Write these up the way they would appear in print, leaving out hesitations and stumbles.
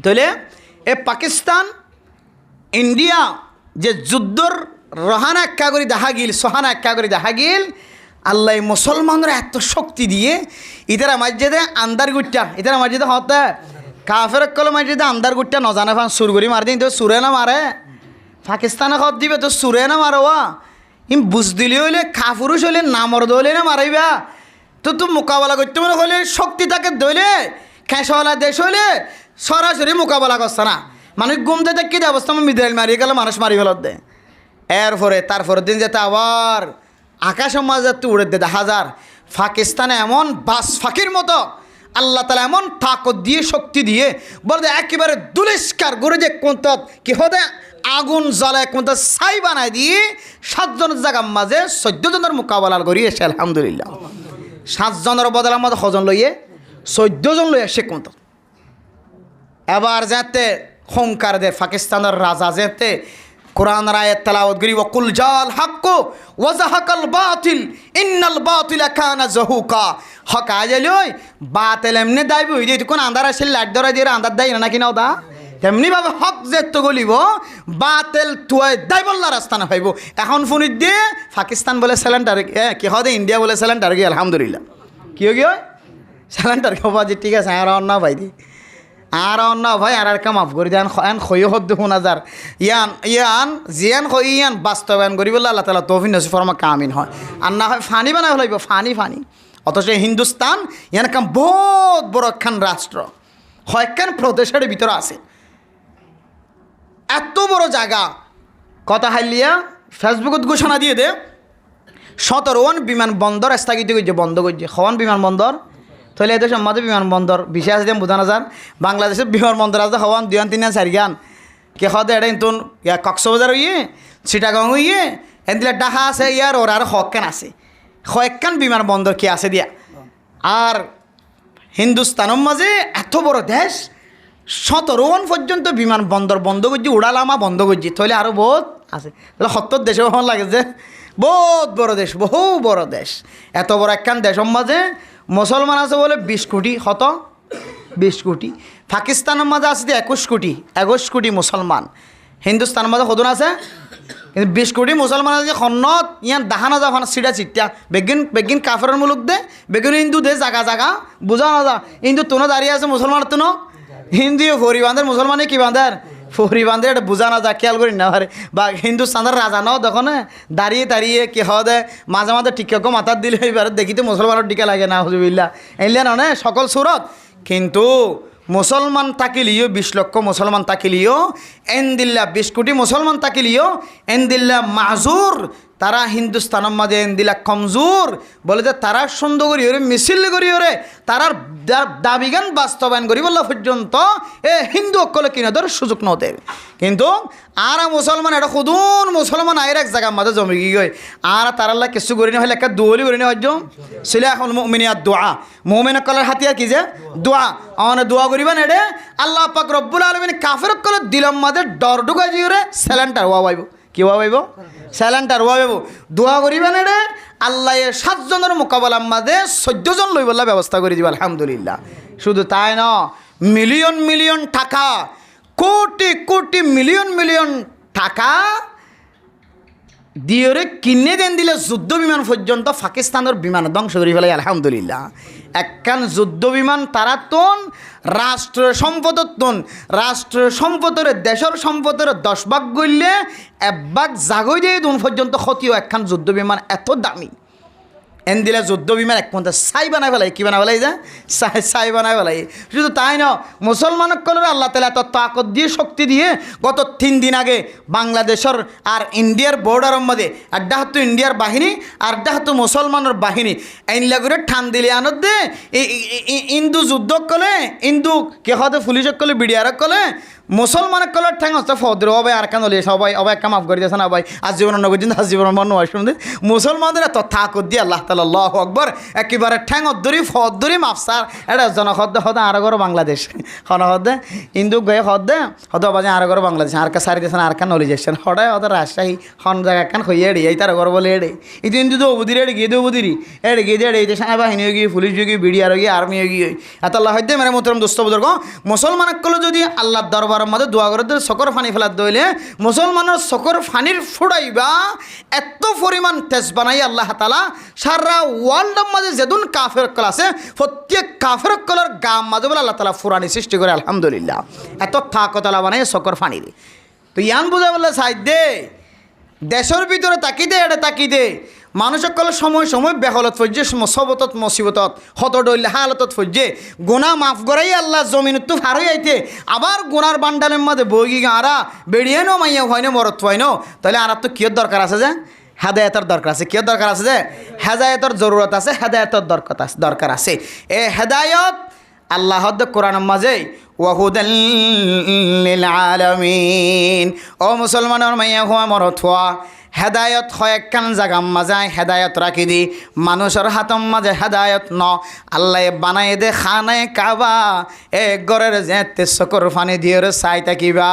তাহলে এ পাকিস্তান ইন্ডিয়া যে যুদ্ধর রহানা একা করে দেখা গিল, সহানা একা করে দেখা গিল, আল্লাহ মুসলমানরা এত শক্তি দিয়ে ইতারা মসজিদে আন্দার গুট্টা, ইতারা মসজিদে হতে কাফের কল মসজিদে আন্দার গুট্টা নজানে ফান সুর করি মার দিন তো সুরে না মারে, পাকিস্তানে খত দিবে তো সুরে না মারোয়া, ইম বুঝ দিলে হইলে কাফুরুষ হইলে নামর দইলে না মারাইবা, তো মোকাবেলা করতে মনে হলে শক্তি তাকে দইলে খেসওয়ালা দেশ হইলে সরাসরি মোকাবেলা করছে না, মানুষ ঘুমতে দেখি যে অবস্থা মিসাইল মারিয়ে গেলে মানুষ মারি ফেলত দেয়। এরপরে তারপরের দিন যেতে আবার আকাশের মাঝে যাতে উড়ে দে হাজার পাকিস্তানে এমন বাস ফাঁকির মতো আল্লাহ তালা এমন তাকত দিয়ে শক্তি দিয়ে বলতে একেবারে দুলিষ্কার করে যে কোনটা কি হতে আগুন জ্বালায় কোনটা ছাই বানায় দিয়ে 7 জনের জায়গার মাঝে 14 জনের মোকাবেলা করি এসে আলহামদুলিল্লাহ। 7 জনের বদলে আমাদের হজন লইয়ে 14 জন লইয়ে সে কোনটা এবার যাতে হংকার দে পাকিস্তানের রাজা যেতে কোরআন রায়ে তেলাওয়াত করি ওয়াকুল জাল হক ওয়া যাহাকাল বাতিল ইন্নাল বাতিলা কানা যাহুকা, হক আজলই বাতিল এমনি দাইব হই যে কোন আন্ধার আসলে লাইট ধরা দিয়ে আন্ধার দেয় না কিনা ওদা তেমনি ভাবে হক যেত গলিব বাতিল তুই দাইবল্লা রাস্তা না পাইব। এখন ফোনিত দিয়ে পাকিস্তান বলে সিলিন্ডার কি হবে, ইন্ডিয়া বলে সিলিন্ডার কি আলহামদুলিল্লাহ কি হয় সিলিন্ডার খবা যে ঠিক আছে আর অন্য ভাই দি আর অন্য ভাই আর কাম মাফ করে দেন এন খয় হদ শুনা যার ইয়ান ইয়ান জিয়ান খয় ইয়ান বাস্তবায়ন করি বলে আল্লাহ তালা তৌফিক নসিব ফরমা কামিন হয় আর না হয় ফানি বানাই হলাইব ফানি অথচ হিন্দুস্তান ইয়ান কাম বহুত বড় একখান রাষ্ট্র কয়েকখান প্রদেশের ভিতরে আছে, এত বড় জায়গা কথা হাইলিয়া ফেসবুকত ঘোষণা দিয়ে দে 17 বিমানবন্দর স্থগিত করছে বন্ধ করছে হওয়ান বিমানবন্দর তাহলে এদের সম্মাদে বিমানবন্দর বিশেষ দিন বোঝানো যান বাংলাদেশের বিমানবন্দর আছে হওয়ান 2 3 4 গান কে হদে এটা ইন্তুন কক্সবাজার হইয়ে চিটাগং হইয়ে এদিলে ডাহা আছে ইয়ার ওর আর হকেন আছে কয়েকখান বিমানবন্দর কি আছে দিয়া। আর হিন্দুস্তানের মাঝে এত বড় দেশ 17 পর্যন্ত বিমানবন্দর বন্ধ করছি উড়ালামা বন্ধ করছি তাহলে আরও বহুত আছে, তাহলে 70 দেশে ভালো লাগে যে বহুত বড় দেশ, বহু বড় দেশ। এত বড় একখান দেশের মাঝে মুসলমান আছে বলে 20 কোটি, হত 20 কোটি। পাকিস্তানের মাঝে আছে 21 কোটি মুসলমান, হিন্দুস্তানের মাঝে কত আছে কিন্তু 20 কোটি মুসলমান আছে খন্নত ইয়ান দাহানা যা ফান সিটা চিট্টা বেগিন কাফের মুলুক দে বেগিন হিন্দু দে জাগা বুঝা না যা হিন্দু তোনো দাঁড়িয়ে আছে মুসলমান তোনো হিন্দু ফরি বাঁধের মুসলমানে কি বাঁধার ফরি বাঁধে এটা বোঝা না যা খেয়াল করি না পারে বা হিন্দুস্তানের রাজা নাও দেখো না দাঁড়িয়ে কি হওয়া দেয় মাঝে মাঝে টিকা মাথার দিলে এবার দেখিতে মুসলমানের টিকা লাগে না হুজুবিল্লা এলিয়া না সকল সুরত কিন্তু মুসলমান তাকিলিও 20 লক্ষ মুসলমান তাকিলিও এনদিল্লা 20 কোটি মুসলমান তাকিলিও এনদিল্লা মাজুর তারা হিন্দুস্তানের মাঝে এনদিল্লা কমজোর বলে যে তারা সুন্দর করি ওরে মিছিল করি ওরে তারার দাবিগান বাস্তবায়ন করি বললা পর্যন্ত এ হিন্দু অকলে কিনাদের সুযোগ নতে কিন্তু আর মুসলমান এটা খুদুন মুসলমান আয়ের এক জায়গার মাঝে জমি গিয়ে আর তারাল্লা কিছু করি না হলে একটা দোয়ালি করি না হজ সিলাহুল মুমিনিয়াত দোয়া মুমিন কলের হাতিয়ার কি যে দোয়া আমাদের দোয়া করিবেন এডে আল্লাহ পাক রব্বুল আলামিন কাফের কলে দিলাম মাঝে ডর ঢুকাই দিয়ে রে স্যালেন্টার ওয়া পাইব কি ওয়া পাইব স্যালেন্টার ওয়া পাইব দোয়া করিবেন এডে আল্লাহ 7 জনের মোকাবেলার মাঝে 14 জন লই বললা ব্যবস্থা করে দিব আলহামদুলিল্লাহ। শুধু তাই না মিলিয়ন টাকা কোটি মিলিয়ন টাকা দিয়ে কিনে দেন দিলে যুদ্ধ বিমান পর্যন্ত পাকিস্তানের বিমান ধ্বংস করে ফেলে আলহামদুলিল্লাহ। একখান যুদ্ধ বিমান তারা তোন রাষ্ট্রের সম্পদের দেশের সম্পদের 10 ভাগ গইলে 1 ভাগ জাগই দিয়ে দুন পর্যন্ত ক্ষতিও একখান যুদ্ধ বিমান এত দামি এন দিলে যুদ্ধ বিমান এক পর্যন্ত ছাই বানাই ফেলাই কি বানা ফেলাই যা ছাই বানাই ফেলাই। শুধু তাই না মুসলমানক কলরে আল্লাহ তাআলা এত তাকত দিয়ে শক্তি দিয়ে গত 3 দিন আগে বাংলাদেশের আর ইন্ডিয়ার বর্ডারের মধ্যে আড্ডা হতো ইন্ডিয়ার বাহিনী আর আড্ডা হতো মুসলমানের বাহিনী আইনলা করে ঠান দিলে আনত দে ইন্দু যুদ্ধ কলে ইন্দু কে হতে পুলিশক কলে বিডিআরক কলে মুসলমানের কলার ঠ্যাং হচ্ছে ফদর অবাই আর কান সবাই অবাই কাম আফ করে দিয়েছে না ভাই আজীবন নগর দিন আজীবন মন শুনতে মুসলমানদের এত তাকত দিয়ে আল্লাহ আল্লাহু আকবার একেবারে ঠ্যাঙত ধরি ফদ ধরি মাফসার এটা জনখদ্দে হদে আর গরো বাংলাদেশ হদে হিন্দু গয়ে হদে হদ বাজে আর গরো বাংলাদেশ আর কা সারি দেশন আর কা নলি যাচ্ছেন হঠাৎ হদ রাজশাহী হন জায়গা কান হইয়ে এড়ি এই তার ঘর বলে এড়ে ইতি হিন্দু তো অবধির এড়ে গিয়ে অবধিরি এড়ে গিয়ে এড়ে এই সেনাবাহিনী হয়ে গিয়ে পুলিশ হয়ে গিয়ে বিডিআর হয়ে গিয়ে আর্মি হয়ে গিয়ে এত আল্লাহ হইতে মেরে মোহতরম দোস্ত বুজুর্গ মুসলমানক কলে যদি আল্লাহর দরবারের মধ্যে দোয়া করে সকর ফানি ফেলার দইলে মুসলমানের সকর ফানির ফুড়াইবা এত পরিমাণ তেজ বানাই আল্লাহ তাআলা সারা ওয়ার্ল্ডের মাঝে যেদিন কাফের কল আছে প্রত্যেক কাফের কলের গাম মাঝে বলে আল্লাহ তাআলা ফুরানি সৃষ্টি করে আলহামদুলিল্লাহ এত থাকতলা বানাই সকর ফানির তো ইয়ান বুঝা বললে সাইড দে দেশের ভিতরে তাকি দে এটা তাকি দে মানুষের কলে সময় সময় বেহলত ফজ্জে সবতত মুসিবতত হত ডইলে হালতত ফজ্জে গুণা মাফ করাই আল্লাহ জমিনত তো হারই আইতে আবার গুনার বান্ডালের মধ্যে বইগি আরা বেরিয়ে নো মাইয়া হয় না মরত হয় না তাহলে আর তো কিয়র দরকার আছে যে হেদায়তের দরকার আছে কিয়র দরকার আছে যে হেদায়তের জরুরত আছে হেদায়তের দরকার আছে এ হেদায়ত আল্লাহ কোরআনের মাঝে ওয়াহুদাল লিল আলামিন ও মুসলমানের মাইয়া হওয়া মরত হওয়া হেদায়ত হয় একখান জাগাম মাঝে হেদায়ত রাখি দি মানুষের হাতম মাঝে হেদায়ত ন আল্লাহ বানাই দে খানায় কাবা এক গড়ের যে চকর ফানি দিয়ে চাই থাকিবা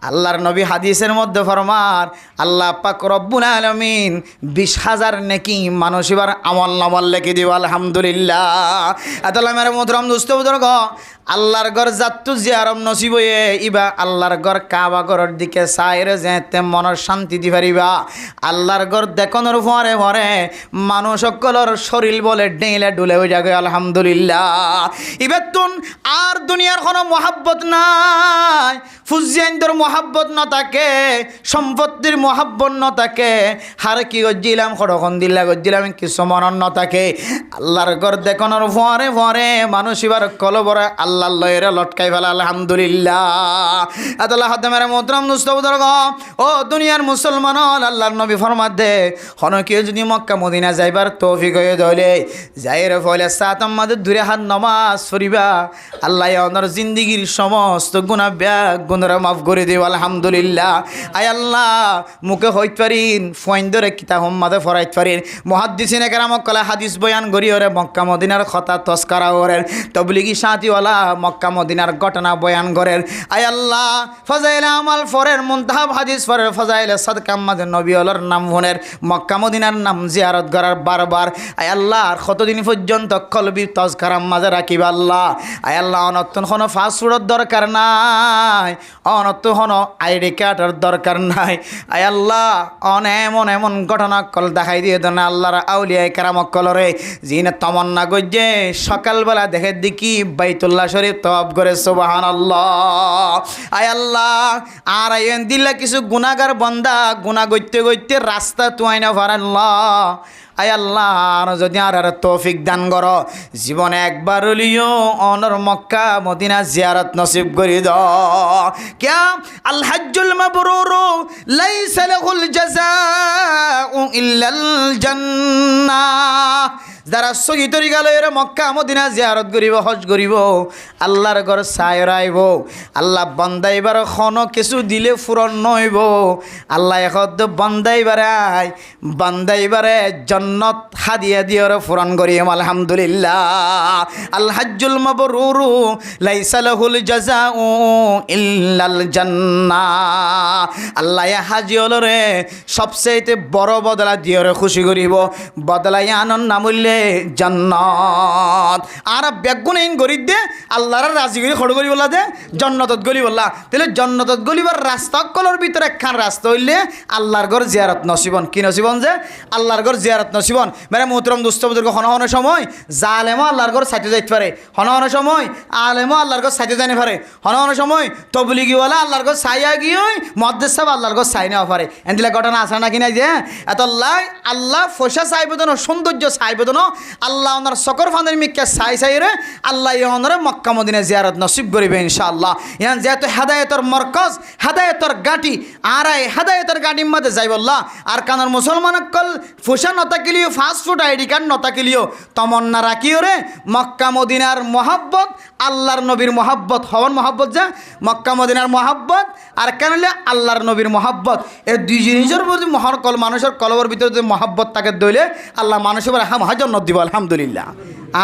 আল্লাহর নবী হাদিসের মধ্যে ফরমার আল্লাহ পাক রব্বুল আলামিন 20,000 নেকি মানুষ এবার আমল নামাল লেখি দিব আলহামদুলিল্লাহ এতলা মেরে মোহতরম দোস্ত বুজুর্গ আল্লাহর ঘর যাত্তু জিয়ারম নসিব হয়ে ইবা আল্লাহর ঘর কাবা ঘরের দিকে চাইরে যেতে মনের শান্তি দি পারিবা আল্লাহর ঘর দেখনের ভরে ভরে মানুষ সকলের শরীর বলে ডেইলে ডুলে হয়ে যাবে আলহামদুলিল্লাহ ইবার তুন আর দুনিয়ার কোনো মহাব্বত নাই ফুজিয়ানদের মহাব্বত না থাকে সম্পত্তির মহাব্বত না থাকে হারে কি গজ্জিলাম খড়খন দিল্লা গজ্জিলাম কিছু মনন না থাকে আল্লাহর ঘর দেখনের ভরে ভরে মানুষ এবার কলবরে আল্লাহ লয়েরে লটকাই ফেলা আলহামদুলিল্লাহ আল্লাহ হাতে মেরে মোহতরম দোস্ত বুজুর্গ ও দুনিয়ার মুসলমান আল্লাহর নবী ফরমাত দে হনকে যদি মক্কা মদিনা যাইবার তৌফিক হয়ে দলে যাইরে ফলে সাত আমাদের দূরে হাত নামাজ পড়িবা আল্লাহ ওনার জিন্দিগির সমস্ত গুনাহ ব্যাগ গুনাহ মাফ করে দেব আলহামদুলিল্লাহ আয় আল্লাহ মুখে হইত পারিন ফয়ন্দরে কিতাব মাঝে ফরাইত পারিন মুহাদ্দিসিনে কেরাম কলা হাদিস বয়ান করি ওরে মক্কা মদিনার কথা তস্করা ওরেন তবলিগি সাথীওয়ালা মক্কা মদিনার ঘটনা বয়ান করেন আয় আল্লাহ ফাজাইলে আমাল ফরের মুনতাহাব হাদিস ফরের ফাজাইলে সাদকা মাঝে নবী ওলার নাম ফোনের মক্কা মদিনার নাম জিয়ারত করার বারবার আয় আল্লাহ আর কতদিন পর্যন্ত কলবি তজকারাম মাঝে রাখিব আল্লাহ আয় আল্লাহ অনত্তন কোনো ফাস্টফুডের দরকার নাই অনত্ত কোনো আইডি কার্ডের দরকার নাই আয় আল্লাহ এমন এমন ঘটনা কল দেখাই দিয়ে দেন আল্লাহর আউলিয়া কেরামক কলরে যিনি তমন্না গজ্জে সকালবেলা দেখে দেখি বাইতুল্লাহ শরীফ তওয়াব করে সুবহানাল্লাহ আয় আল্লাহ আর আইন দিল্লা কিছু গুনাহগার বান্দা গুনাহ গইতে গইতে রাস্তা তুই না পারাল্লাহ আয় আল্লাহ যদি আর তৌফিক দান করো জীবনে একবার হলিও অনর মক্কা মদিনা জিয়ারত নসিব করি দাও क्या अल हज्जुल मबरूर लैसा लहुल जज़ाउ इल्लल जन्नाह যারা সহি তরিকা লইরে মক্কা মদিনা জিয়ারত করিব হজ করিব আল্লাহর ঘর সায়রাইব আল্লাহ বান্দাইবার কোনো কিছু দিলে ফুরন নইব আল্লাহ এখন বান্দাইবারে জান্নাত হাদিয়া দিয়র ফুরন করিম আলহামদুলিল্লাহ আল হজ্জুল মাবরুর লাইসা লাহুল জাযাউ ইল্লাল জান্নাহ আল্লাহ হাজিওলরে সবচেয়ে বড় বদলা দিয়র খুশি করিব বদলাই আনন্দ নামুল্লে জান্নাত আর বেগুনাইন গরিব দে আল্লাহর রাজি করে খড় করি বলা দে জান্নাতত গলি বললা তাহলে জান্নাতত গলিবার রাস্তা কলর ভিতরে একখান রাস্তা হইলে আল্লাহর ঘর জিয়ারত নসিবন কি নসিবন যে আল্লাহর ঘর জিয়ারত নসিবন মেরে মোহতরম দোস্ত বুজুর্গ হন সময় জালেমও আল্লাহর ঘর সাইতে যাইতে পারে হন সময় আলেমও আল্লাহর ঘর সাইতে যাইতে পারে হন সময় তবলিগিওয়ালা আল্লাহর ঘর সাইয়া গিয়ে মদ্দেস সাহেব আল্লাহর ঘর সাই নেওয়া পারে এদিকে ঘটনা আছে নাকি নাই যে এত আল্লাহ ফসা চাইবেদন সৌন্দর্য চাইবেদন আল্লাহ ওনার সকর ফানের মিক্কা সাই সাইরে আল্লাহ ওনারে মক্কা মদিনা জিয়ারত নসিব করিবে ইনশাআল্লাহ ইয়ান যেহেতু হেদায়েতর মরকজ হেদায়েতর গাটি আর এই হেদায়েতর গাটির মধ্যে যাই বললা আর কানার মুসলমানকল ফুসা নতাকিলিও ফাস্ট ফুড আইডি কার্ড নতাকিলিও তমন্না রাখিও রে মক্কা মদিনার মহাব্বত আল্লাহর নবীর মহাব্বত হওয়ার মহাব্বত যে মক্কা মদিনার মহাব্বত আর কেন হলে আল্লাহর নবীর মহাব্বত এই দুই জিনিসের প্রতি মহান কল মানুষের কলবর ভিতরে যদি মহাব্বত তাকে দইলে আল্লাহ মানুষের হাজন্নত দিব আলহামদুলিল্লাহ।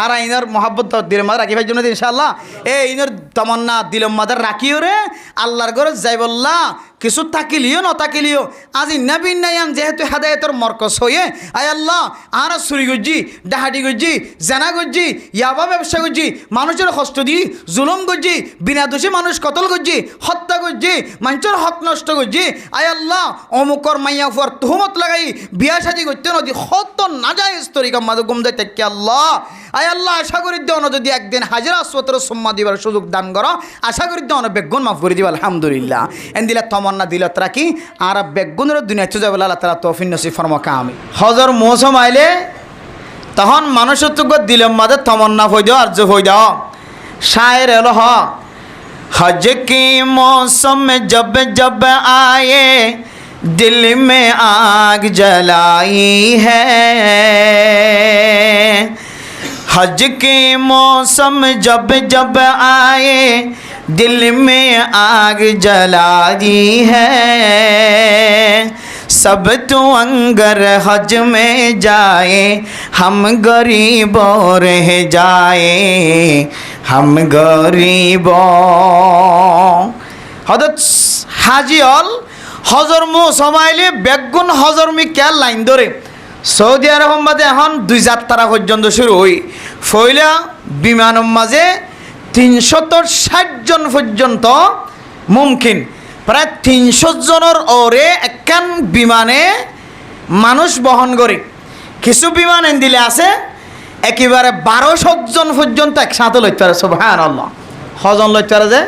আর আইনের মহাব্বত দিলের মাদের রাখি ভাই জন্য ইনশাআল্লাহ এই ইনের তমন্না দিলের মাদের রাখিও রে আল্লাহর ঘরে যাই বললা কিছু থাকিলিও ন থাকিলিও আজ ইন্নাবিন নাইয়ান যেহেতু হেদায়েতের মরকজ হয়ে আয় আল্লাহ আর চুরি করছি ডাহাটি করছি জানা করছি ইয়াবা ব্যবসা করছি মানুষের কষ্ট দি জুলুম করছি বিনা দোষে মানুষ কতল করছি হত্যা করছি মানুষের হক নষ্ট করছি আয় আল্লাহ অমুকর মাইয়া ফুয়ার তুহমত লাগাই বিয়া সাজি করতে নদী হত না যায় স্তরিকা মাদু গুম দেয় তেকে আল্লাহ আয় আল্লাহ আশা করি দেওয়া যদি একদিন হাজিরা আসবতের সম্মা দিবার সুযোগ দান করো আশা করি দেওয়া বেগুন মাফ করে দিব আলহামদুলিল্লাহ এন দিলে তমন্না দিলত রাখি আর বেগুনের দুনিয়া চুজা বলে আল্লাহ তালা তৌফিক নসিব ফরমাকা আমি হজর মৌসুম আইলে তখন মানুষের তো দিলের মাঝে তমন্না হয়ে যাও আর্য হয়ে যাও শায়ের এলো हज की मौसम में जब आए दिल में आग जलाई है हज के मौसम जब आए दिल में आग जलाई है सब तो अंगर हज में जाए हम गरीबों रह जाए हम गरीबों हजरत हाजियल হজর মৌসুম আইলে বেগুন হজর মি কেয়ার লাইন ধরে সৌদি আরব মাঝে এখন 2 যাত্রা পর্যন্ত শুরু হই ফইলা বিমানের মাঝে 360 জন পর্যন্ত মুমকিন প্রায় 300 জনের ওরে একখান বিমানে মানুষ বহন করে কিছু বিমান দিলে আছে একেবারে 1200 জন পর্যন্ত একসাথে লইতে পারে সুবহানাল্লাহ হজন লইতে পারে যে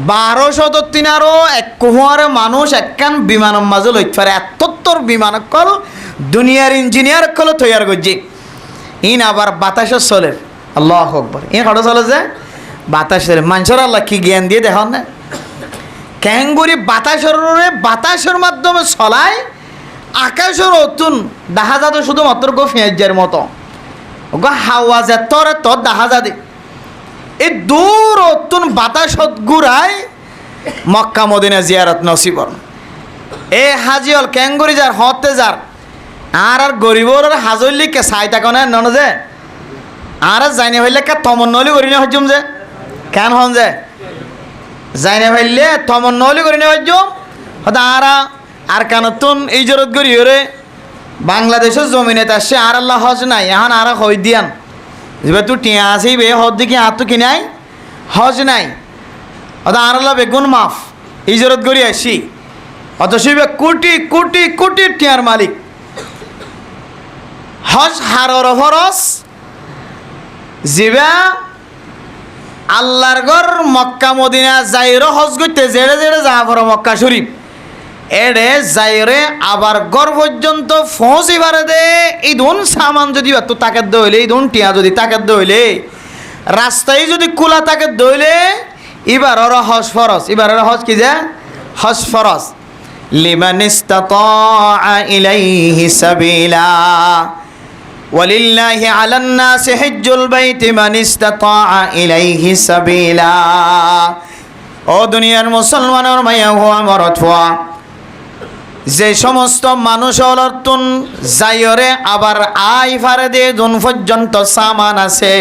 1200 এক কুহুয়ারে মানুষ একখান বিমানের মাঝে লইতে পারে এতত্তর বিমান কল দুনিয়ার ইঞ্জিনিয়ার কল তৈয়ার করছে ইন আবার বাতাসে চলে আল্লাহ আকবার ইন কত চলে যে বাতাসের মানুষের আল্লাহ কি জ্ঞান দিয়ে দেখান না ক্যাঙ্গুরি বাতাসের মাধ্যমে চলায় আকাশের অতুন দেখা যাতে শুধুমাত্র গো পেঁয়াজের মতো গো হাওয়া যে তরে তোর দেখা যাবে এই দূর অতুন বাতাসত ঘুরায় মক্কা মদিনা জিয়ারত নসিবর এ হাজিল ক্যাঙ্গুরি যার হতে যার আর গরিবর হাজল্লিকে চাই থাকো না নন যে আর জাইনে হইলে কে তমন্নলি করি না হজুম যে কেন হন যে জাইনে হইলে তমন্নলি করি না হজুম হতে আর কানতুন এই জরত করি ওরে বাংলাদেশের জমিনে আসছে আর আল্লাহ হজ নাই এখন আর হই দিয়ান যে তুই টিয়া আসি বে হজ দিকে আর তো কিনাই হজ নাই অত আর আল্লাহ বেগুন মাফ এই জরত করি আসি অত শিবে কোটি কোটি কোটি টিয়ার মালিক হজ হারর ফরস জিবা আল্লাহর ঘর মক্কা মদিনা যাইরো হজ করতে জেড়ে জেড়ে যা পড়ো মক্কা শরীফ এড়ে যাইরে আবার ঘর পর্যন্ত পৌঁছিবারে দে এই ধন সামান যদি তো তাকে দইলে এই ধন টিয়া যদি তাকে দইলে রাস্তায় যদি খোলা তাকে দইলে এবার ওরা হজ ফরস এবার ওরা হজ কি যে হজ ফরস লিমান ইসতাতা ইলাইহি সাবিলা ওয়ালিল্লাহি আলান নাসি হিজ্জুল বাইতি মান ইসতাতা ইলাইহি সাবিলা ও দুনিয়ার মুসলমানের মাইয়া হওয়া মরদ হওয়া যে সমস্ত মানুষ অলর্তুন যাইরে আবার আই ফারে দিয়ে জুন পর্যন্ত সামান আছে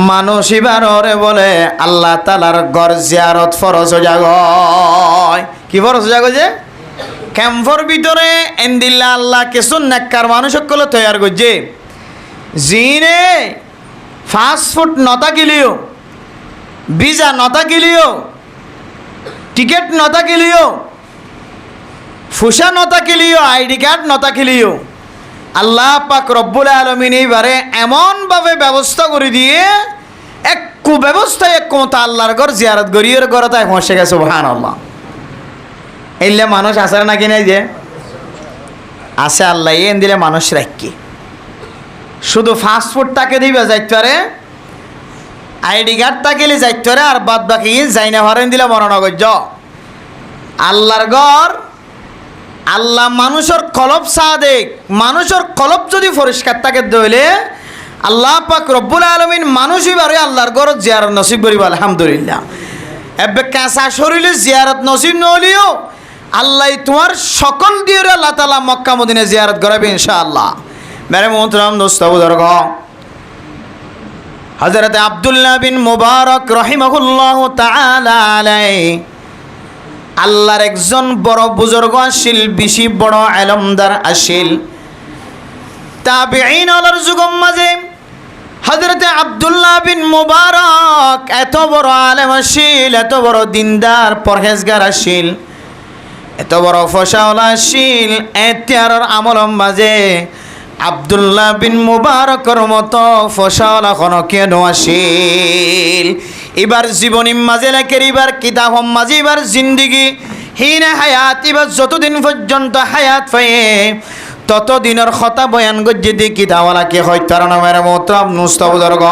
মানুষ এবারে বলে আল্লাহ তালার ঘর জিয়ারত ফরজ জাগয় কি ফরজ জাগয় যে ক্যাম্পর ভিতরে এন্দিল্লা আল্লাহ কিছু নেককার মানুষ সকলে তৈয়ার করছে জিনে ফাস্টফুড নতা কিলিও ভিসা নতা কিলিও টিকেট নতা কিলিও ফুসা নতা কিলিও আইডি কার্ড নতা কিলিও আল্লাহ পাক রব্বুল আলামিন এইবারে এমনভাবে ব্যবস্থা করে দিয়ে এক কুব্যবস্থায় এক কোথা আল্লাহর ঘর জিয়ারত গরিয়ের ঘরে তাই পৌঁছে গেছে সুবহানাল্লাহ এইলে মানুষ আছে নাকি নাই যে আছে আল্লাহ এন দিলে মানুষ রাখি শুধু ফাস্টফুড তাকে দিবে যাইতে পারে আইডি কার্ড তাকেলে যাইতে পারে আর বাদ বাকি যাই না হরেন দিলে মরণগর য আল্লাহর ঘর আল্লাহ মানুষের কলব সাদেক মানুষের কলব যদি পরিষ্কার থাকে দইলে আল্লাহ পাক রব্বুল আলামিন মানুষই বারে আল্লাহর ঘর জিয়ারত নসিব করিব আলহামদুলিল্লাহ। এবে কাঁচা শরীরে জিয়ারত নসিব নলিও আল্লাহ তোমার সকল দিয়ে আল্লাহ তাআলা মক্কা মদিনা জিয়ারত করাবে ইনশাআল্লাহ। মেরে মোহতরম দোস্ত বুজুর্গ, হযরত আব্দুল্লাহ বিন মুবারক রাহিমাহুল্লাহ তাআলা আলাইহি আল্লাহর একজন বড় বুজুর্গ আসিল, বেশি বড় ইলমদার আসিল। তাবিঈন আলার যুগের মাঝে হযরত আব্দুল্লাহ বিন মুবারক এত বড় আলেম আসিল, এত বড় দিনদার পরহেজগার আসিল, এত বড় ফসাওয়ালা আসিল। এতিয়ার আমলের মাঝে আব্দুল্লাহ বিন মুবারকর মতো ফসাওয়ালা কোনো কেন আসিল। এবার জীবনীর মাঝে লেখের, এবার কিতাব মাঝে, এবার জিন্দিগি হিনে হায়াত, এবার যতদিন পর্যন্ত হায়াত পায়ে ততদিনের কথা বয়ান গজ্জে দিয়ে কিতাবওয়ালাকে হত্যার নামের মোহতরম নুস্তাবুদর্গ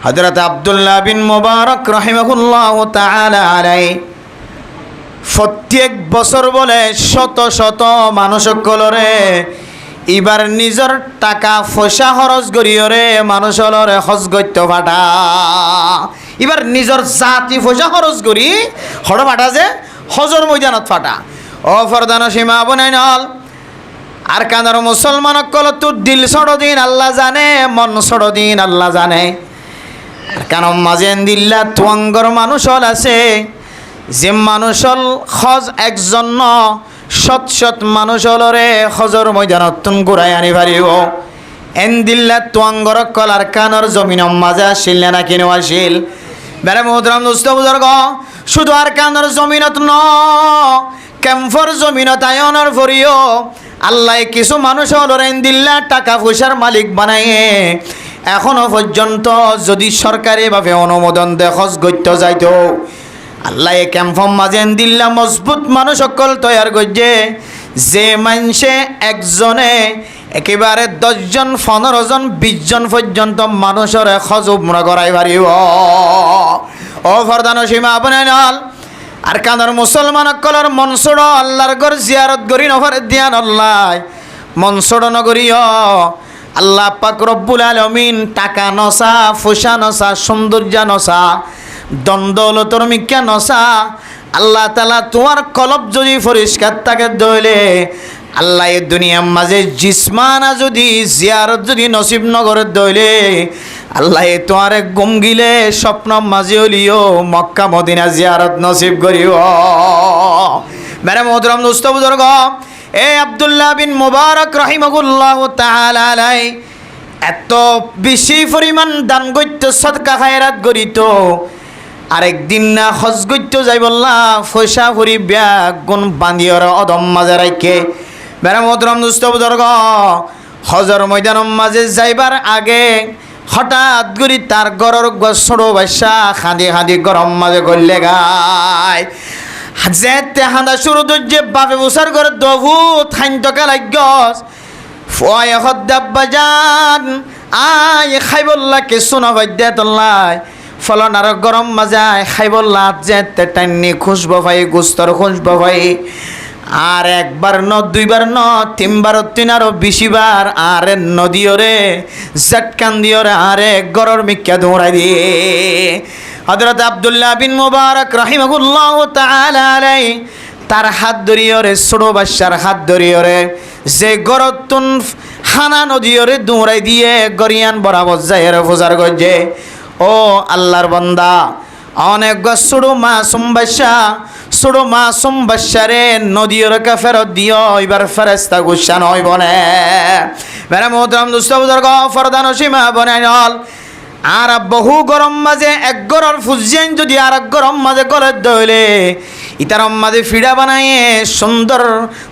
হযরত আব্দুল্লাহ বিন মুবারক রাহিমাহুল্লাহ তাআলা আলাইহি প্রত্যেক বছর বলে শত শত মানুষসকলরে এবার নিজের টাকা পয়সা খরচ করিয়রে মানুষলরে হজ গত্য ফাটা, এবার নিজের জাতি পয়সা খরচ করি হড় ফাটা যে হজর ময়দানত ফাটা। ও ফরদান সীমা বনাই নল আর কানার মুসলমান কল তোর দিল ছড়ো দিন আল্লাহ জানে, মন ছড়ো দিন আল্লাহ জানে। কেন মাঝে দিল্লা তুয়াঙ্গর মানুষ হল আছে যে মানুষ হল হজ একজন সৎ সৎ মানুষ হলরে হজর ময়দানত ঘুরাই আনি পারিব। এন দিল্লা তুয়াঙ্গর কলার কানর জমিন মাঝে আসিল না কিনো আসিল। বেড়ে মুহতরম দোস্ত বুজুর্গ, শুধু আর কানর জমিনত ন ক্যাম্পর জমিনত আয়নের ভরিও আল্লাহ কিছু মানুষ হলেন দিল্লা টাকা পয়সার মালিক বানাইয়ে এখনো পর্যন্ত যদি সরকারিভাবে অনুমোদন দেয় হজ গত্য যাইত আল্লাহ ক্যাম্পর মাঝে দিল্লা মজবুত মানুষ সকল তৈয়ার করছে যে মানুষে একজনে একেবারে 10 জন 15 জন 20 জন পর্যন্ত মানুষের হজ উমরা করাই পারিব। ও ফরদান সীমা আপনার আর কানার মুসলমান কলর মনসুর আল্লাহর ঘর জিয়ারত করি নফর দিয়ান আল্লাহ মনসুর নগরীয় আল্লাহ পাক রব্বুল আলামিন টাকা নসা ফুসা নসা সৌন্দর্য নসা দ্বন্দ্বলতর মিক্কা নসা আল্লাহ তাআলা তোমার কলব যদি পরিষ্কার থাকে দইলে আল্লাহ এই দুনিয়ার মাঝে জিসমানা যদি জিয়ারত যদি নসিব নগরের দইলে আল্লাহ তোমার গুম গিলে স্বপ্ন মাঝে হলিও মক্কা মদিনা জিয়ারত নসিব করিও। মেরে মোহতরম দোস্ত বুজুর্গ, এ আব্দুল্লাহ বিন মুবারক রাহিমাহুল্লাহ তাআলা আলাইহি এত বেশি পরিমাণ দান গইত সদকা খায়রাত করিত। আরেকদিন না হজ গইত যাই বললা পয়সা ভরি ব্যাগ গুণ বান্ধিওর অদম মাঝে রাখে। মেরে মোহতরম দোস্ত বুজুর্গ, হজর ময়দানের মাঝে যাইবার আগে হঠাৎ করে তার গরর ছোটো বাসা খাঁদি খাঁদি গরম মাঝে করলে গায় যেতে হাঁদা শুরু যে বাপে বসার ঘরে দভু থাইনটকা লাগস ফয় হদ্দাব্বা যান আয় খাই বললা কে শোনা বাদ্যা তোল্লাই ফলন আর গরম মাঝে খাই বললা যেতে টাইনি খুশবো ভাই গুস্তর খুশবো ভাই আর একবার ন দুইবার ন তিনবার তিন আরো বেশিবার আর নদীরে জাটকান দিওরে আরে গরর মিক্কা দৌড়াই দিয়ে হযরত আব্দুল্লাহ বিন মুবারক রাহিমাহুল্লাহ তাআলা আলাইহি তার হাত ধরিয়রে ছোট বাচ্চার হাত ধরিয়রে যে গরতুন হানা নদীরে দৌড়াই দিয়ে গরিয়ান বরাবর যায় ফুজার গজে। ও আল্লাহর বান্দা, অনেক ছোট মাসুম বাচ্চারে নদীর ফেরত দিও এবার ফেরেস্তা গুসা নয় বনে। মেরে মোহতরম দোস্ত বুজুর্গ ফরদান সীমা বনে নল আর বহু গরম মাঝে এক গরর ফুজিয়েন যদি আর এক গরম মাঝে গলে দইলে ইতারম মাঝে ফিডা বানাইয়ে সুন্দর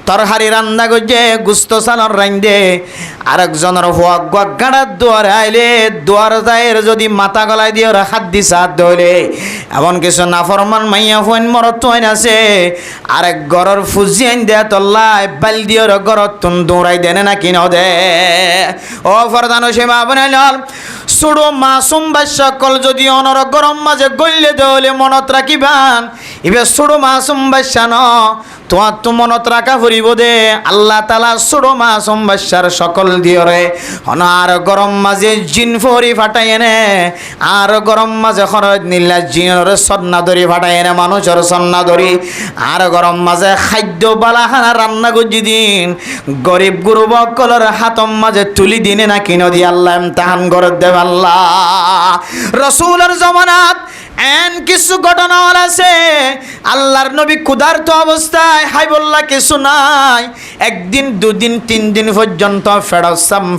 তরহারি রান্না গজে গুস্ত সালর রাইন্দে আরেকজনের হোয়াক গোয়াক গাড়ার দুয়ারে আইলে দুয়ার যায়ের যদি মাথা গলায় দিয়ে ওরা হাত দিছে হাত ধইলে এমন কিছু নাফরমান মাইয়া ফোন মরত হইন আছে আরেক গরর ফুজিয়েন দেয়া তল্লায় বাল দিয়ে ওরা গরর তুন দৌড়াই দেনে না কিনো দে। ও ফরদানো সীমা বানাইল ছোটো মাসুম বাচ্চা কল যদি অনর গরম মাঝে গইলে দেলে মনত রাখিবান এবার ছোটো মাসুম বাচ্চা ন তোমার তো মনত রাখা ফুরিব দে আল্লাহ তালা ছোট মাসুম বাচ্চার সকল দিয়রে আর গরম মাঝে জিন ফরি ফাটাই এনে আর গরম মাঝে খরচ নিলা জিনের সন্না ধরি ফাটাই এনে মানুষের সন্না ধরি আর গরম মাঝে খাদ্য বালাহানা রান্না করছি দিন গরিব গুরুব কলর হাতম মাঝে তুলি দিনে না কিনো দিয়ে আল্লাহ ইমতিহান করে দেব আল্লাহ রসুলের জমানাত এন কিছু ঘটনা আছে আল্লাহর নবী ক্ষুধার্ত অবস্থায় হাইবুল্লাহ কিছু নাই একদিন দুদিন তিন দিন পর্যন্ত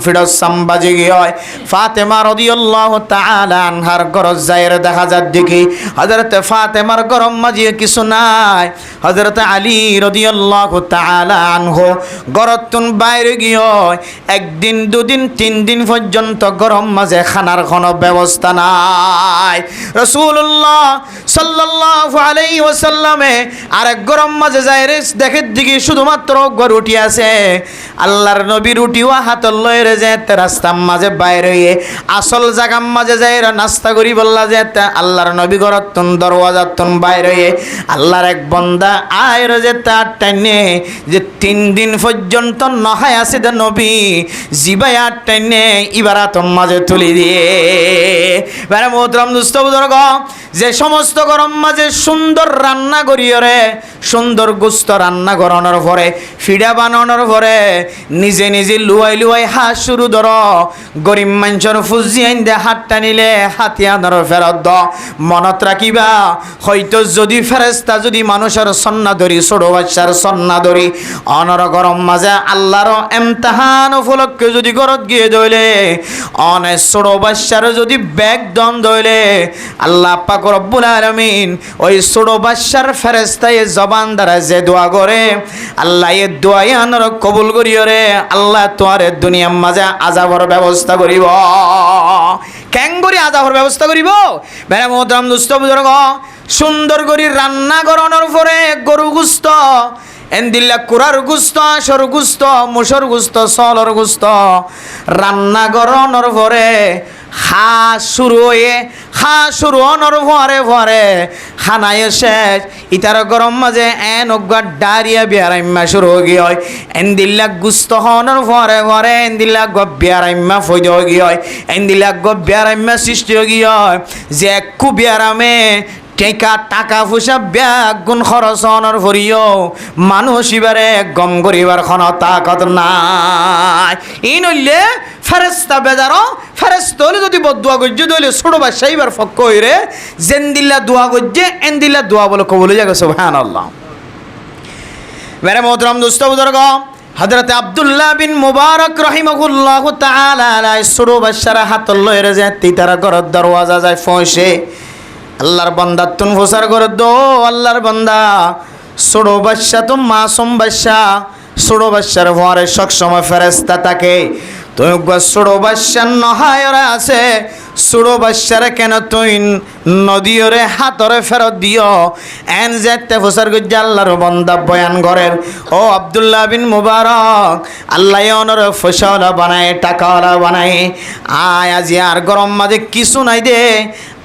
ফেরসাম বাজে গিয়ে ফাতেমা রাদিয়াল্লাহু তাআলা আনহার ঘর যায়ের দেখা যার দেখি হযরত ফাতেমার গরম মাঝে কিছু নাই হযরত আলী রাদিয়াল্লাহু তাআলা আনহু গরতুন বাইরে গিয়ে একদিন দুদিন তিন দিন পর্যন্ত গরম মাঝে খানার কোনো ব্যবস্থা নাই রাসূলুল্লাহ সাল্লাল্লাহু আলাইহি ওয়াসাল্লামে আরেক গরম মাঝে যায় রে দেখে দিকে শুধুমাত্র রুটি আছে আল্লাহর নবী রুটিও হাত লয়ে রে যে রাস্তার মাঝে বাইরে আসল জায়গার মাঝে যায় নাস্তা করি বললা যে আল্লাহর নবী ঘরতুন দরওয়াজাতুন বাইরে আল্লাহর এক বান্দা আয় রে যে তার টাইনে যে 3 দিন পর্যন্ত নহায় আছে দে নবী জিবাই আর টাইনে ইবারাতম মাঝে তুলি দিয়ে বারে মোহতরম দোস্ত বুজুর্গ যে সমস্ত গরম মাঝে সুন্দর রান্না করিও রে সুন্দর গোস্ত রান্না করানোর পরে ফিডা বানানোর পরে নিজে নিজে লুয়াই লুয়াই হাত শুরু ধর গরিব মানুষের ফুজি আইন দে হাত টানিলে হাতিয়ানোর ফেরত দ মনত রাখিবা হয়তো যদি ফেরেস্তা যদি মানুষের সন্না ধরি ছোট বাচ্চার সন্না ধরি অনর গরম মাঝে আল্লাহর ইমতিহান উপলক্ষে যদি ঘরত গিয়ে দইলে অনেক ছোট বাচ্চার যদি ব্যাগ দন দইলে আল্লাহ পাক রব্বুল আলামিন ওই ছোট বাচ্চার ফেরেস্তায় জবান দ্বারা যে দোয়া করে আল্লাহ এ দোয়া আনর কবুল করিও রে আল্লাহ তোমার দুনিয়ার মাঝে আযাবের ব্যবস্থা করিব কেন করি আযাবের ব্যবস্থা করিব বেড়া মোহতরম দোস্ত বুজুর্গ সুন্দর করে রান্না করানোর পরে গরু গুস্ত এন্দিল্লা কুরার গুস্ত আসর গুস্ত মুসর গুস্ত সলর গুস্ত রান্না করানোর পরে শুরু হওয়ার পরে খানায় শেষ ইতার গরম মাঝে এন অজ্ঞার ডারিয়া বিয়ারাইম্মা শুরু হয়ে হয় এন্দিল্লা গুস্ত হওয়ার পরে এন্দিল্লা বিয়ারাইম্মা ফৈদ হয়ে হয় এন্দিল্লা বিয়ারাইম্মা সৃষ্টি হয়ে হয় যে একু বিয়ারামে টাকা পয়সা ব্যাগ গুণ খরচ হওয়ার পরিও মানুষ এবারে গম করিবার কোনো তাকত নাই ই নইলে ফেরেস্তা বেজারো ফেরেস্তা হলে যদি বদুয়া গজ্জে দইলে ছোট বাচ্চা এবার ফক্ক হইরে জেন দিল্লা দোয়া গজ্জে এন দিল্লা দোয়া বলে কবলে যাবে সুবহানাল্লাহ মেরে মোহতরম দোস্ত বুজুর্গ হযরত আব্দুল্লাহ বিন মুবারক রাহিমাহুল্লাহু তাআলা আলাইহি ছোট বাচ্চার হাত লয়ে যে তিতারা ঘরের দরওয়াজা যায় ফসে আল্লাহর বান্দা তুন ফসার করে দো আল্লাহর বান্দা ছোট বাচ্চা তো মাসুম বাচ্চা ছোট বাচ্চার ভরে সব সময় ফেরেশতা থাকে তুই ছোট বাচ্চার নহায়রা আছে ছোট বাচ্চারে কেন তুই নদীরে হাতরে ফেরত দিও এন যেতে ফসার গজ্জা আল্লাহর বান্দা বয়ান করেন ও আব্দুল্লাহ বিন মুবারক আল্লাহ অনর ফসলা বানায় টাকাওয়ালা বানায় আয় আজি আর গরম মাঝে কিছু নাই দে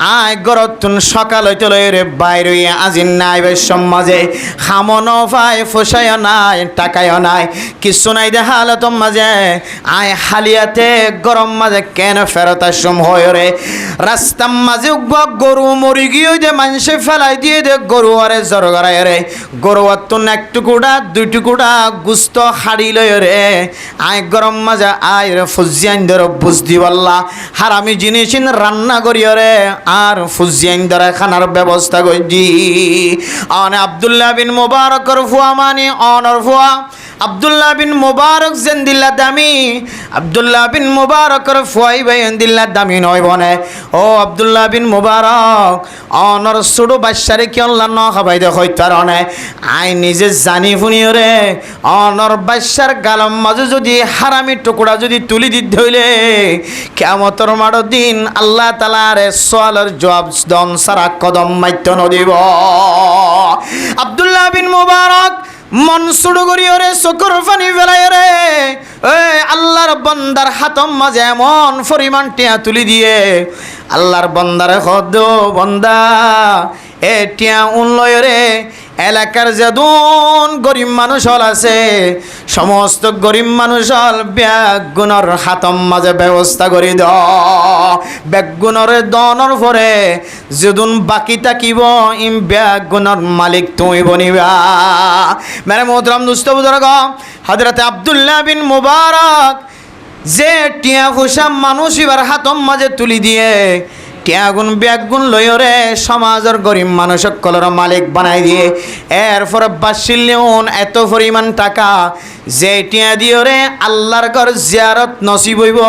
আয় গরতুন সকাল হইতে রে বাইরে আজিন নাই বেশ মাঝে খামনও পায় ফসাইও নাই টাকায়ও নাই কিছু নাই দে হালত মাঝে আয় হালিয়াতে গরম মাঝে কেন ফেরত আসম হয় রে রাস্তার মাঝে গরু মরি গিয়ে দে মানুষে ফেলাই দিয়ে দে গরু আরে জ্বর গড়ায় রে গরু তুন এক টুকুটা দুই টুকুটা গুস্ত হাড়ি লয় রে আয় গরম মাঝে আয় রে ফুজিয়ান ধর বুঝ দিবাল্লা হারামি জিনিস রান্না করিও রে আর ফুজিয়ান ধরে খানার ব্যবস্থা করছি অনে আব্দুল্লাহ বিন মুবারকর ফুয়া মানে অনর ফুয়া আব্দুল্লাহ বিন মুবারক জেন্দিল্লা দামি আব্দুল্লাহ বিন মুবারকর ফুয়াই ভাই এন্দিল্লা দামি নয় বনে ও আব্দুল্লাহ বিন মুবারক অনর ছোট বাচ্চারে কি আল্লাহ ন খাবাই দে হইতার অনে আই নিজে জানি শুনিও রে অনর বাচ্চার গালম মাঝে যদি হারামি টুকুরা যদি তুলি দিতে হইলে কিয়ামতের মাড় দিন আল্লাহ তাআলার সওয়ালের জবাব দন সারা কদম মাইত নদিব আব্দুল্লাহ বিন মুবারক মন সুড়ু করিও রে চকুর পানি ফেলাই রে আল্লাহর বান্দার হাতম মাঝে এমন পরিমাণ টিয়া তুলি দিয়ে আল্লাহর বান্দারে খদ বান্দা এ টিয়া উনলয় রে এলাকার যেদুন গরিব মানুষ হল আছে সমস্ত গরিব মানুষ হল ব্যাগুণর হাতম মাঝে ব্যবস্থা করে দ ব্যাগুণর দনর পরে যেদুন বাকি থাকিব ইম ব্যাগুণর মালিক তুমি বনিবা মেরে মোহতরম দুস্থ বুজুর্গ হযরত আব্দুল্লাহ বিন মুবারক যে টিয়া ফুসা মানুষ এবার হাতম মাঝে তুলি দিয়ে টিয়াগুন ব্যাগুন লয়রে সমাজের গরিব মানুষ সকলের মালিক বানাই দিয়ে এরপর বাসিলেউন এত পরিমাণ টাকা যে টিয়া দিয়রে আল্লাহর ঘর জিয়ারত নসিব হইব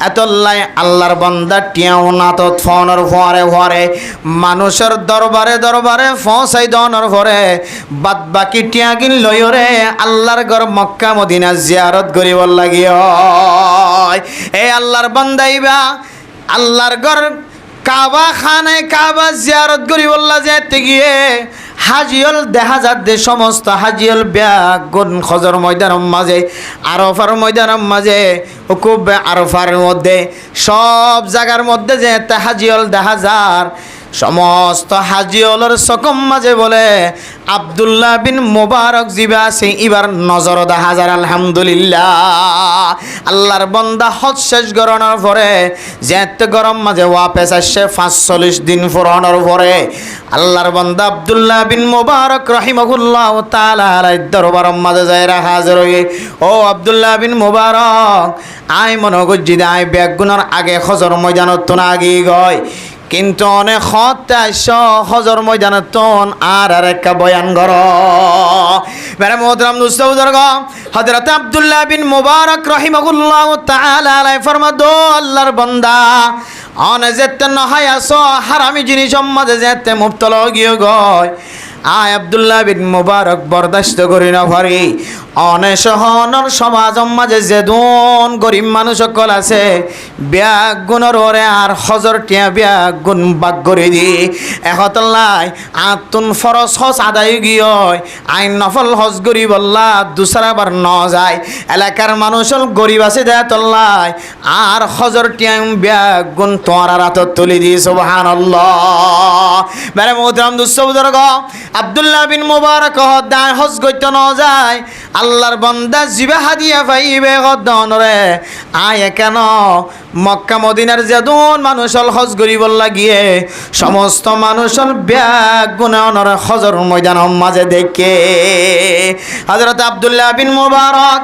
এতলাই আল্লাহর বান্দা টিয়াও নাতত ফোনের ফরে ফরে মানুষের দরবারে দরবারে ফসাই দনর ফরে বাদ বাকি টিয়াগিন লয়রে আল্লাহর ঘর মক্কা মদিনা জিয়ারত করিব লাগিও এই আল্লাহর বান্দাইবা আল্লাহর ঘর কাবা খানায় কাবা জিয়ারত করিবল্লা যেতে গিয়ে হাজিয়ল দেখা যাচ্ছে সমস্ত হাজিয়ল ব্যাগুন খজর ময়দানের মাঝে আরফার ময়দানের মাঝে খুব আরফার মধ্যে সব জায়গার মধ্যে যে হাজিয়ল দেখা যার সমস্ত হাজিয়লের সকম মাঝে বলে আব্দুল্লাহ বিন মুবারক জিবা আছে এবার নজর দেখা যার আলহামদুলিল্লাহ আল্লাহর বান্দা হজ শেষ গরণের পরে যেতে গরম মাঝে ওয়াপেস আসছে 45 দিন পুরানোর পরে আল্লাহর বান্দা আব্দুল্লাহ বিন মুবারক রাহিমাহুল্লাহ তাআলা আলাইহির দরবারের মাঝে যায় হাজির হয়ে ও আব্দুল্লাহ বিন মুবারক আই মনে করছি আই ব্যাগুনার আগে হজর ময়দানত তো না আগে গয় কিন্তু অনেক হজর ময়দানের তন আর একটা বয়ান গর মেরে মোহতরম দুস্থ বুজুর্গ হযরত আব্দুল্লাহ বিন মুবারক রাহিমাহুল্লাহ তাআলা আলাইহি ফরমাদো আল্লাহর বান্দা অনে যেতে নহাই আসো হারামি জিনিস মাঝে যেতে মুবতলা গিয়ে গয় আয় আব্দুল্লাহ বিন মুবারক বরদাস্ত করি না পারি অনেশহনর সমাজ মাঝে যেদুন গরিব মানুষ সকল আছে ব্যাগুণর ওরে আর হজর টিয়া ব্যাগুণ বাগ করে দি এহতল্লাই আতুন ফরজ হজ আদায় গিয়ে আইন নফল হজ গরি বললা দুসরা বার ন যায় এলাকার মানুষ গরিব আছে দেতল্লাই আর হজর টিয়া ব্যাগুণ তোমার রাতত তুলি দি সুবহানাল্লাহ মেরে মোহতরম দুস্থ বুজুর্গ আব্দুল্লাহ বিন মুবারক দায় হজ গইতে ন যায় আল্লাহর বান্দা জিবা হাদিয়া পাইবে গদনরে আয় কেন মক্কা মদিনার যেদুন মানুষ হজ গরিবল লাগিয়ে সমস্ত মানুষ ব্যাগুণর হজর ময়দানের মাঝে দেখে হযরত আব্দুল্লাহ বিন মুবারক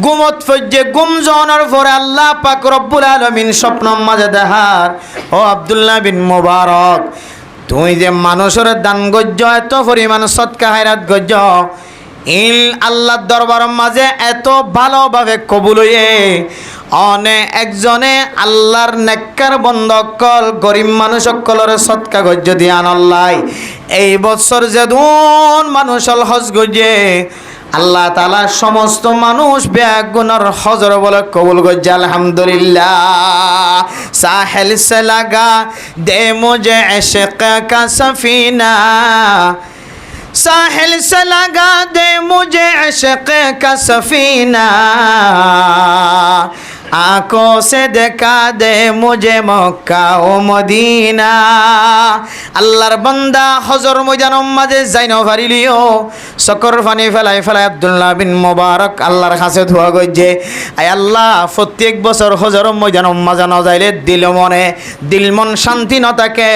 গুমত ফজ্জে গুমজনের পরে আল্লাহ পাক রব্বুল আলামিন স্বপ্নের মাঝে দেখার ও আব্দুল্লাহ বিন মুবারক তুই যে মানুষের দান গজ্য এত পরিমাণ সৎকা হায়রাত গজ্য ইল আল্লাহর দরবারের মাঝে এত ভালোভাবে কবুল হয়ে অনে একজনে আল্লাহর নেককার বন্ধকল গরিব মানুষ সকলের সৎকা গজ্য দিয়ে আনল্লাই এই বছর যেদুন মানুষ হজ গজ্জে আল্লাহ তাআলা সমস্ত মানুষ ব্যাগুণর হজর বলে কবুল গজ্জে আলহামদুলিল্লাহ সাহেল সে লাগা দে মুঝে ইশক কা সফিনা साहिल से लगा दे मुझे इश्क का सफीना आँखों से देखा दे मुझे मक्का ও মদিনা আল্লাহর বান্দা হজর ময়দানের মাঝে যাই না পারিলিও সকর পানি ফেলাই ফেলাই আব্দুল্লাহ বিন মুবারক আল্লাহর কাছে দোয়া করছে আয় আল্লাহ প্রত্যেক বছর হজর ময়দানের মাঝে না যাইলে দিল মন শান্তি না থাকে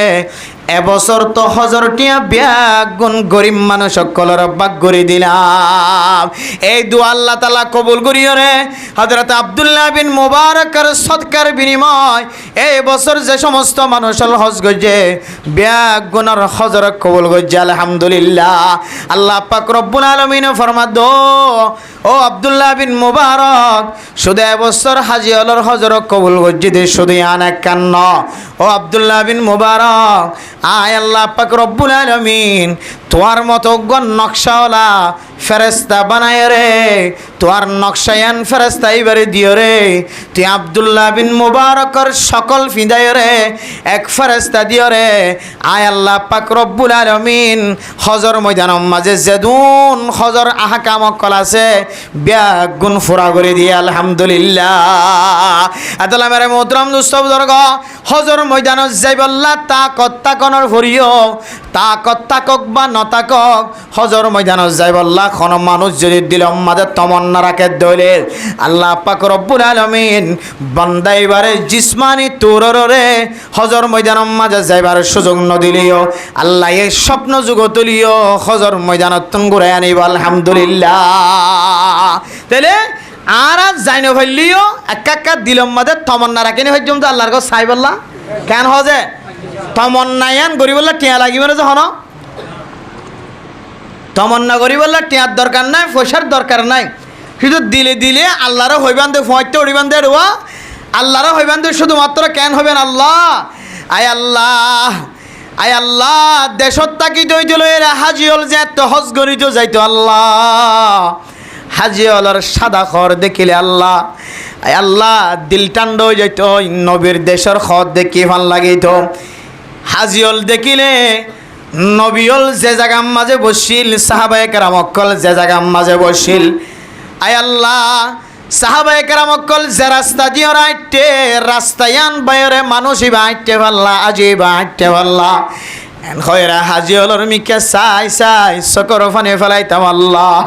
এবছর তো হজর টিয়া ব্যাগুণ গরিব মানুষ সকলের বাগ করে দিলাম এই দোয়া আল্লাহ তাআলা কবুল করিও রে হযরত আব্দুল্লাহ বিন মুবারকের সদকার বিনিময় এই বছর যে সমস্ত মানুষ হজ গজে ব্যাগুণর হজর কবুল গজে আলহামদুলিল্লাহ আল্লাহ পাক রব্বুল আলামিন ফরমাদো ও আব্দুল্লাহ বিন মুবারক শুধু এবছর হাজি হলর হজর কবুল গজে দে শুধু আনা কান্ন ও আব্দুল্লাহ বিন মুবারক আয় আল্লাহ পাক রব্বুল আলামিন তোমার মতো নকশাওয়ালা ফেরেশতা বানায় রে তোর নকশায়ান ফেরেশতা এবারে দিও রে, তুই আব্দুল্লাহ বিন মুবারকর সকল ফিদায় রে এক ফেরেশতা দিও রে। আয় আল্লাহ পাক রব্বুল আলামিন হজর ময়দানের মাঝে যেদুন হজর আহকাম কল আছে ব্যাগুন ফুরা করে দিয়ে আলহামদুলিল্লাহ। আতালা মেরে মোহতরম দুস্থ বুজুর্গ, হজর ময়দানত যাইবল্লা তাকর ভরিও, তাকক বা নতাকক হজর ময়দানত যাইবল্লা কোন মানুষ যদি দিল মাঝে তমন্না রাখে দইলে আল্লাহ পাক রব্বুল আলামিন বান্দাইবারে জিসমানি তোররে হজর ময়দানের মাঝে যাইবার সুযোগ নদিলিও আল্লাহ এই স্বপ্ন যুগ তুলিও হজর ময়দানত তুন ঘুরে আনিব আলহামদুলিল্লাহ। তাইলে আর যাই না ভাইলিও একা দিলম মাঝে তমন্না রাখেনি হইজম তো আল্লাহর কাছে চাই বললা কেন হজে তমন্নায়ান গরি বললা টিয়া লাগিবে না যখন তমন্না করি বললে টিয়ার দরকার নাই, পয়সার দরকার নাই, শুধু দিলে দিলে আল্লাহরও হইবান দে ফয়তে উড়িবান দে রোয়া আল্লাহরও হইবান দে শুধুমাত্র কেন হবেন আল্লাহ। আয় আল্লাহ, আয় আল্লাহ দেশত তাকি দইছিল এরা হাজিওল যে এত হজ গরিত যাইতো আল্লাহ হাজিওলর সাদা খর দেখিলে আল্লাহ আয় আল্লাহ দিল টান্ড হয়ে যাইতো নবীর দেশের খর দেখি ভাল লাগিত। হাজিওল দেখিলে নবীল যে জায়গার মাঝে বসিল সাহাবায়ে কেরাম অকল যে জায়গার মাঝে বসিল আয় আল্লাহ সাহাবায়ে কেরাম অকল যে রাস্তা দিয়ে রাইটে রাস্তায়ান বাইরে মানুষই বা হাঁটতে পারলা আজি বা হাঁটতে পারলা খয়রা হাজি হলর মিকে চাই চাই চকর ফানে ফেলাইতাম আল্লাহ।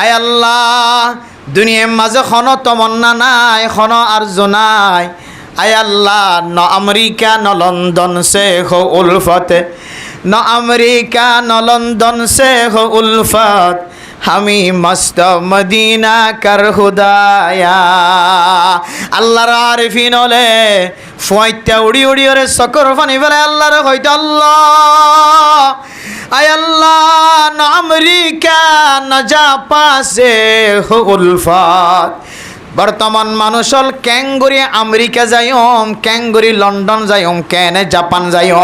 আয় আল্লাহ দুনিয়ার মাঝে খন তমন্না নাই, খন আরজু নাই। আয় আল্লাহ ন আমেরিকা ন লন্ডন সে হো উলফতে, ন আমেরিকা ন লন্ডন সে হো উলফত, আমি মস্ত মদিনা কর হুদায়া। আল্লাহর আরিফিন হলে ফয়টা উড়ি উড়ি ওরে চকর ফানি ফেলে আল্লাহর হয়তো আল্লাহ। আয় আল্লাহ ন আমেরিকা ন জাপাসে হো উলফত। বর্তমান মানুষ হল ক্যাঙ্গুরি আমেরিকা যাইম, ক্যাঙ্গুরি লন্ডন যাইম, কেনে জাপান যাইম,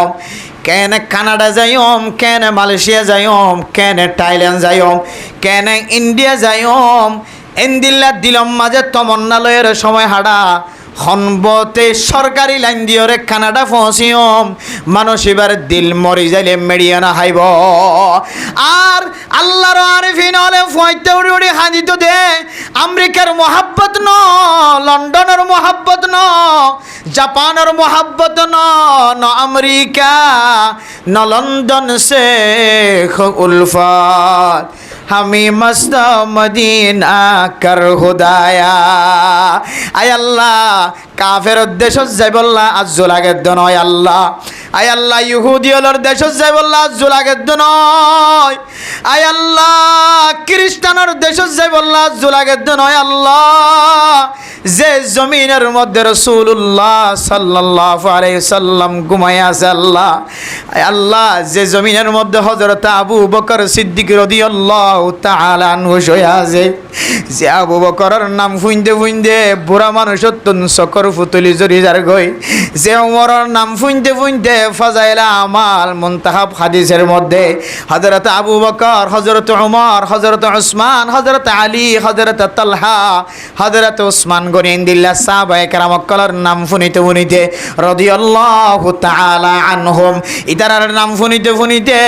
কেনে কানাডা যাইম, কেনে মালয়েশিয়া যাইম, কেনে থাইল্যান্ড যাইম, কেনে ইন্ডিয়া যাইম। এন্দিল্লা দিলম মাঝে তমন্নালয়ের সময় হাডা হনবতে সরকারি লাইন দিয়রে কানাডা পৌঁছিয়ম মানুষ এবার দিল মরি যাইলে মেডিয়ানা হাইব। আর আল্লাহর আরিফিন হলে ফয়তে উড়ি উড়ি হাজিত দে আমেরিকার মোহাব্বত ন, লন্ডনের মোহাব্বত ন, জাপানের মোহাব্বত ন, ন আমেরিকা ন লন্ডন সে উলফত, আমি মস্ত মদিনা কর হুদায়া। আয় আল্লাহ কাফের দেশ যাই বললা আজ্জু লাগে নয় আল্লাহ। আয় আল্লাহ ইহুদিয়লর দেশ যাই বললা আজ্জু লাগে নয়। আয় আল্লাহ খ্রিস্টানের দেশ যাই বললা আজ্জু লাগে নয় আল্লাহ। যে জমিনের মধ্যে রাসূলুল্লাহ সাল্লাল্লাহু আলাইহি সাল্লাম ঘুমায় আছে আল্লাহ। আয় আল্লাহ যে জমিনের মধ্যে হযরত আবু বকর সিদ্দিক রাদিয়াল্লাহু তাআলা আনহু শুয়ে আছে, যে আবু বকরের নাম ফুইন্দে ফুইন্দে বুড়া মানুষ তুন চকর ফুতুলি জরি যার গই, যে ওমরের নাম ফুইন্দে ফুইন্দে ফাজাইলা আমাল মুনতাহাব হাদিসের মধ্যে হযরত আবু বকর, হযরত ওমর, হযরত উসমান, হযরত আলী, হযরত তালহা, হযরত উসমান গনিন্দিল্লাহ সাহাবায়ে কেরাম কলর নাম ফুনিতে ফুনিতে রাদিয়াল্লাহু তাআলা আনহুম ইতারার নাম ফুনিতে ফুনিতে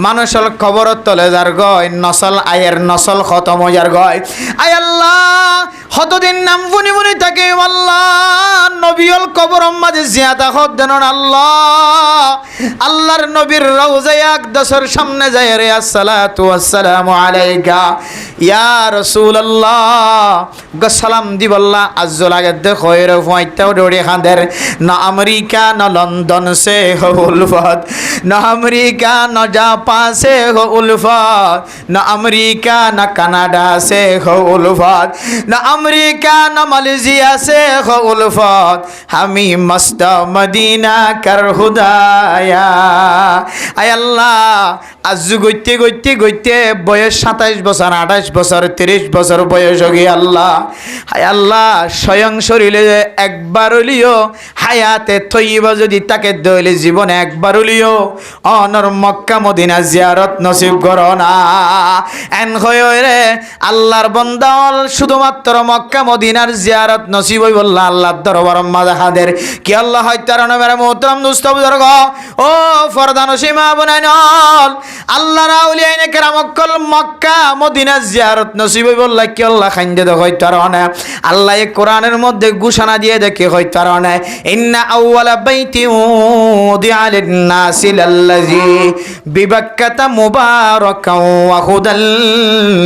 মানুষের খবর তলে যার গয় নসল আয়ের নসল খতম যার গয়। আয় আল্লাহ হতদিন নাম ফুনি ফুনি থাকে আল্লাহ নবীল কবর মাঝে জিয়াদা হদ দেন আল্লাহ। আল্লাহর নবীর রওজায়ে আকদাসের সামনে যায় রে আসসালাতু ওয়াসসালামু আলাইকা ইয়া রাসূলুল্লাহ গ সালাম দিবল্লাহ আজ্জু লাগে দে খয়রে ফয়তা উড়ি খাদের না আমেরিকা না লন্ডন সে হো উলফত, না আমেরিকা না জাপান সে হো উলফত, না আমেরিকা না কানাডা সে হো উলফত, না আমেরিকা না মালয়েশিয়া সে হো উলফত, আমি মস্ত মদিনা কর হুদায়া। আয় আল্লাহ আজ্জু গইতে গইতে গইতে বয়স 27 বছর 28 বছর 30 বছর বয়স হয়ে আল্লাহ। হায় আল্লাহ স্বয়ং শরীরে একবার হলিও হায়াতে থইবা যদি তাকে দইলে জীবনে একবার হলিও অনর মক্কা মদিনা জিয়ারত নসিব করো না এন হইরে আল্লাহর বান্দাল শুধুমাত্র মক্কা মদিনার জিয়ারত নসিব হই বললা আল্লাহর দরবার মাঝে হাদের কি আল্লাহ হইতারন মেরে মোহতরম দোস্ত বুজুর্গ ও ফরদান সীমা বনাইনল আল্লাহর আউলিয়া নে কেরামকল মক্কা মদিনা জিয়ারত নসিব হই বললা কি আল্লাহ খাইন্দে দে হইতারন আল্লাহ এই কোরআনের মধ্যে ঘোষণা দিয়ে দেখে হইতারন ইন্না আউওয়ালা বাইতি উদিআ লিন-নাসি লাল্লাযী বিবাক্কাতা মুবারাকাও ওয়া হুদাল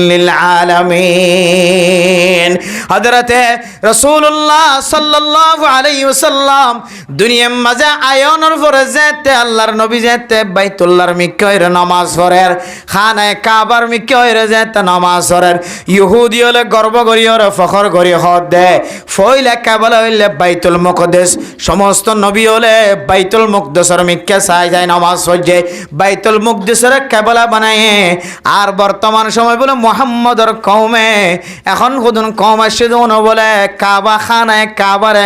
লিল আলামিন হযরতে রাসূলুল্লাহ সাল্লাল্লাহু আলাইহি ওয়াসাল্লাম দুনিয়ার মাঝে আয়নের পরে যেতে আল্লাহর নবী যেতে বাইতুল্লাহর মিক্কায়ের নামাজ পড়ের খানায়ে কাবার মিক্কায়ের যেতে নামাজ পড়ের ইহুদি হলে গর্ব করি আর ফখর করি হদ দে ফইলা কাবালা হইলে বাইতুল মুকদ্দাস সমস্ত নবী হলে বাইতুল মুকদ্দাসের মিক্কা চাই যায় নামাজ পড়ে বাইতুল মুকদ্দাসের কাবালা বানায় আর বর্তমান সময় বলে মুহাম্মদর কওমে এখন খুদুন কওম আসে দোন বলে কাবা খানায়ে কাবারে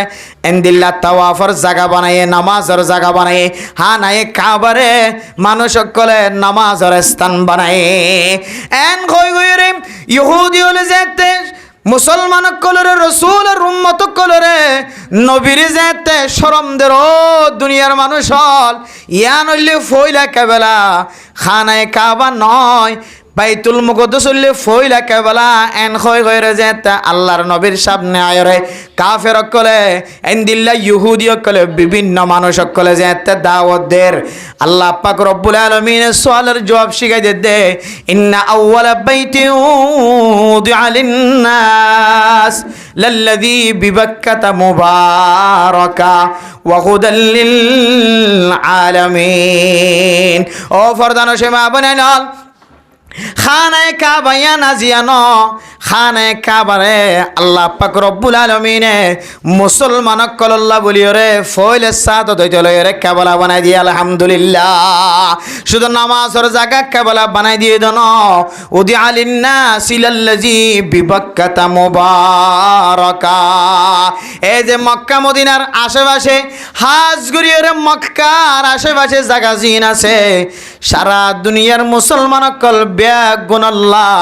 এন্দিল্লা তাওয়াফের জায়গা বানায় নামাজের জায়গা বানায় হানায়ে কাবারে মানুষ সকলে নামাজের স্থান বানায় এন কই গইরে ইহুদি হলে যেতে মুসলমান কলরে রসুলের উম্মত কলরে নবীর যেতে শরম দের দুনিয়ার মানুষ হল ইয়ান হইলে ফইলা কেবেলা খানায় কাবা নয় বাইতুল মুকদ্দাস হইলে ফইলা কেবেলা এন খয় গয়রে যেতে আল্লাহর নবীর সামনে আয়রে কাফের কলে এন্দিল্লা ইহুদি কলে বিভিন্ন মানুষ কলে যেতে দাওয়াত দের আল্লাহ পাক রব্বুল আলামিন সওয়ালের জবাব শিখাই দে ইন্না আউওয়ালা বাইতি উদিআ লিন-নাস লাল্লাযী বিবাক্কাতা মুবারাকা ওয়া হুদাল লিল আলামিন ও ফরদান সেমা বনাইনল খানায়ে কাবা ইয়া নাজিয়ানো খানায়ে কাবারে আল্লাহ পাক রব্বুল আলামিনে মুসলমান কল্লাহ বলিওরে ফয়লে সাত দইতলরে কাবালা বানাই দিয়ে আলহামদুলিল্লাহ শুধু নামাজের জায়গা কাবালা বানাই দিয়ে দেন উদি আলিন্নাস ইলাল্লাযী বিবাক্কাতা মুবারাকা এই যে মক্কা মদিনার আশেপাশে হাজ গরিয়রে মক্কার আশেপাশে জায়গা জিন আছে সারা দুনিয়ার মুসলমান কল বেগুনাল্লাহ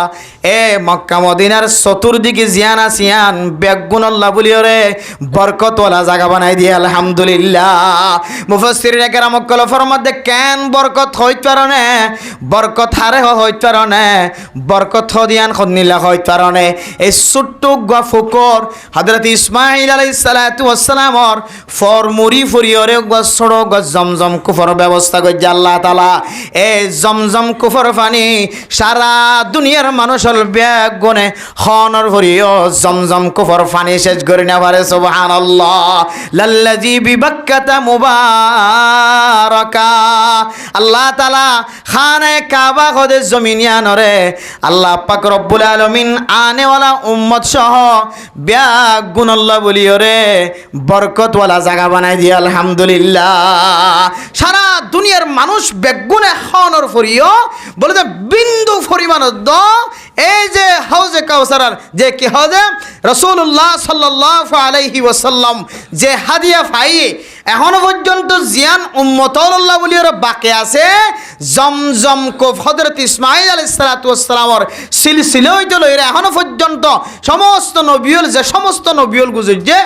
এ মক্কা মদিনার চতুর্দিকে জিয়ান আসিয়ান বেগুনাল্লাহ বলিওরে বরকতওয়ালা জায়গা বানাই দিয়ে আলহামদুলিল্লাহ মুফাসসিরিনে কেরাম কল ফরমাতে কেন বরকত হইত পারনে বরকত হারে হইত পারনে বরকত দিয়ান খনিলা হইত পারনে এই ছোট্ট গা ফুকর হযরত ইসমাঈল আলাইহিস সালাতু ওয়াস সালামর ফরমুরি ফরিয়রে গা ছড়ো গা জমজম কুফর ব্যবস্থা কই আল্লাহ তাআলা এই জমজম কুফর পানি সারা দুনিয়ার মানুষ হল ব্যাগ গনে হনর ভরিও জমজম কুফর পানি শেষ করে না পারে সুবহানাল্লাহ লাল্লাযী বিবাক্কাতা মুবারাকা আল্লাহ তাআলা খানায়ে কাবা খোদে জমিনিয়ানরে আল্লাহ পাক রব্বুল আলামিন আনেওয়ালা উম্মত সহ ব্যাগ গুনাল্লাহ বলিওরে বরকতওয়ালা জায়গা বানাই দিয়ে আলহামদুলিল্লাহ সারা দুনিয়ার মানুষ বেগুনে হনর ফরিও বলে যে বিন্দু পরিমাণ দ এই যে হাউজে কাউসারার যে কি হাউজে রাসূলুল্লাহ সাল্লাল্লাহু আলাইহি ওয়াসাল্লাম যে হাদিয়া পাই এখনো পর্যন্ত জিয়ান উম্মতুল্লাহ বলিওর বাকি আছে জমজম কো হযরত ইসমাঈল আলাইহিস সালাতু ওয়াস সালামর সিলসিলা হইতে লইরা এখনো পর্যন্ত সমস্ত নবিয়ল যে সমস্ত নবিয়ল গুজর যে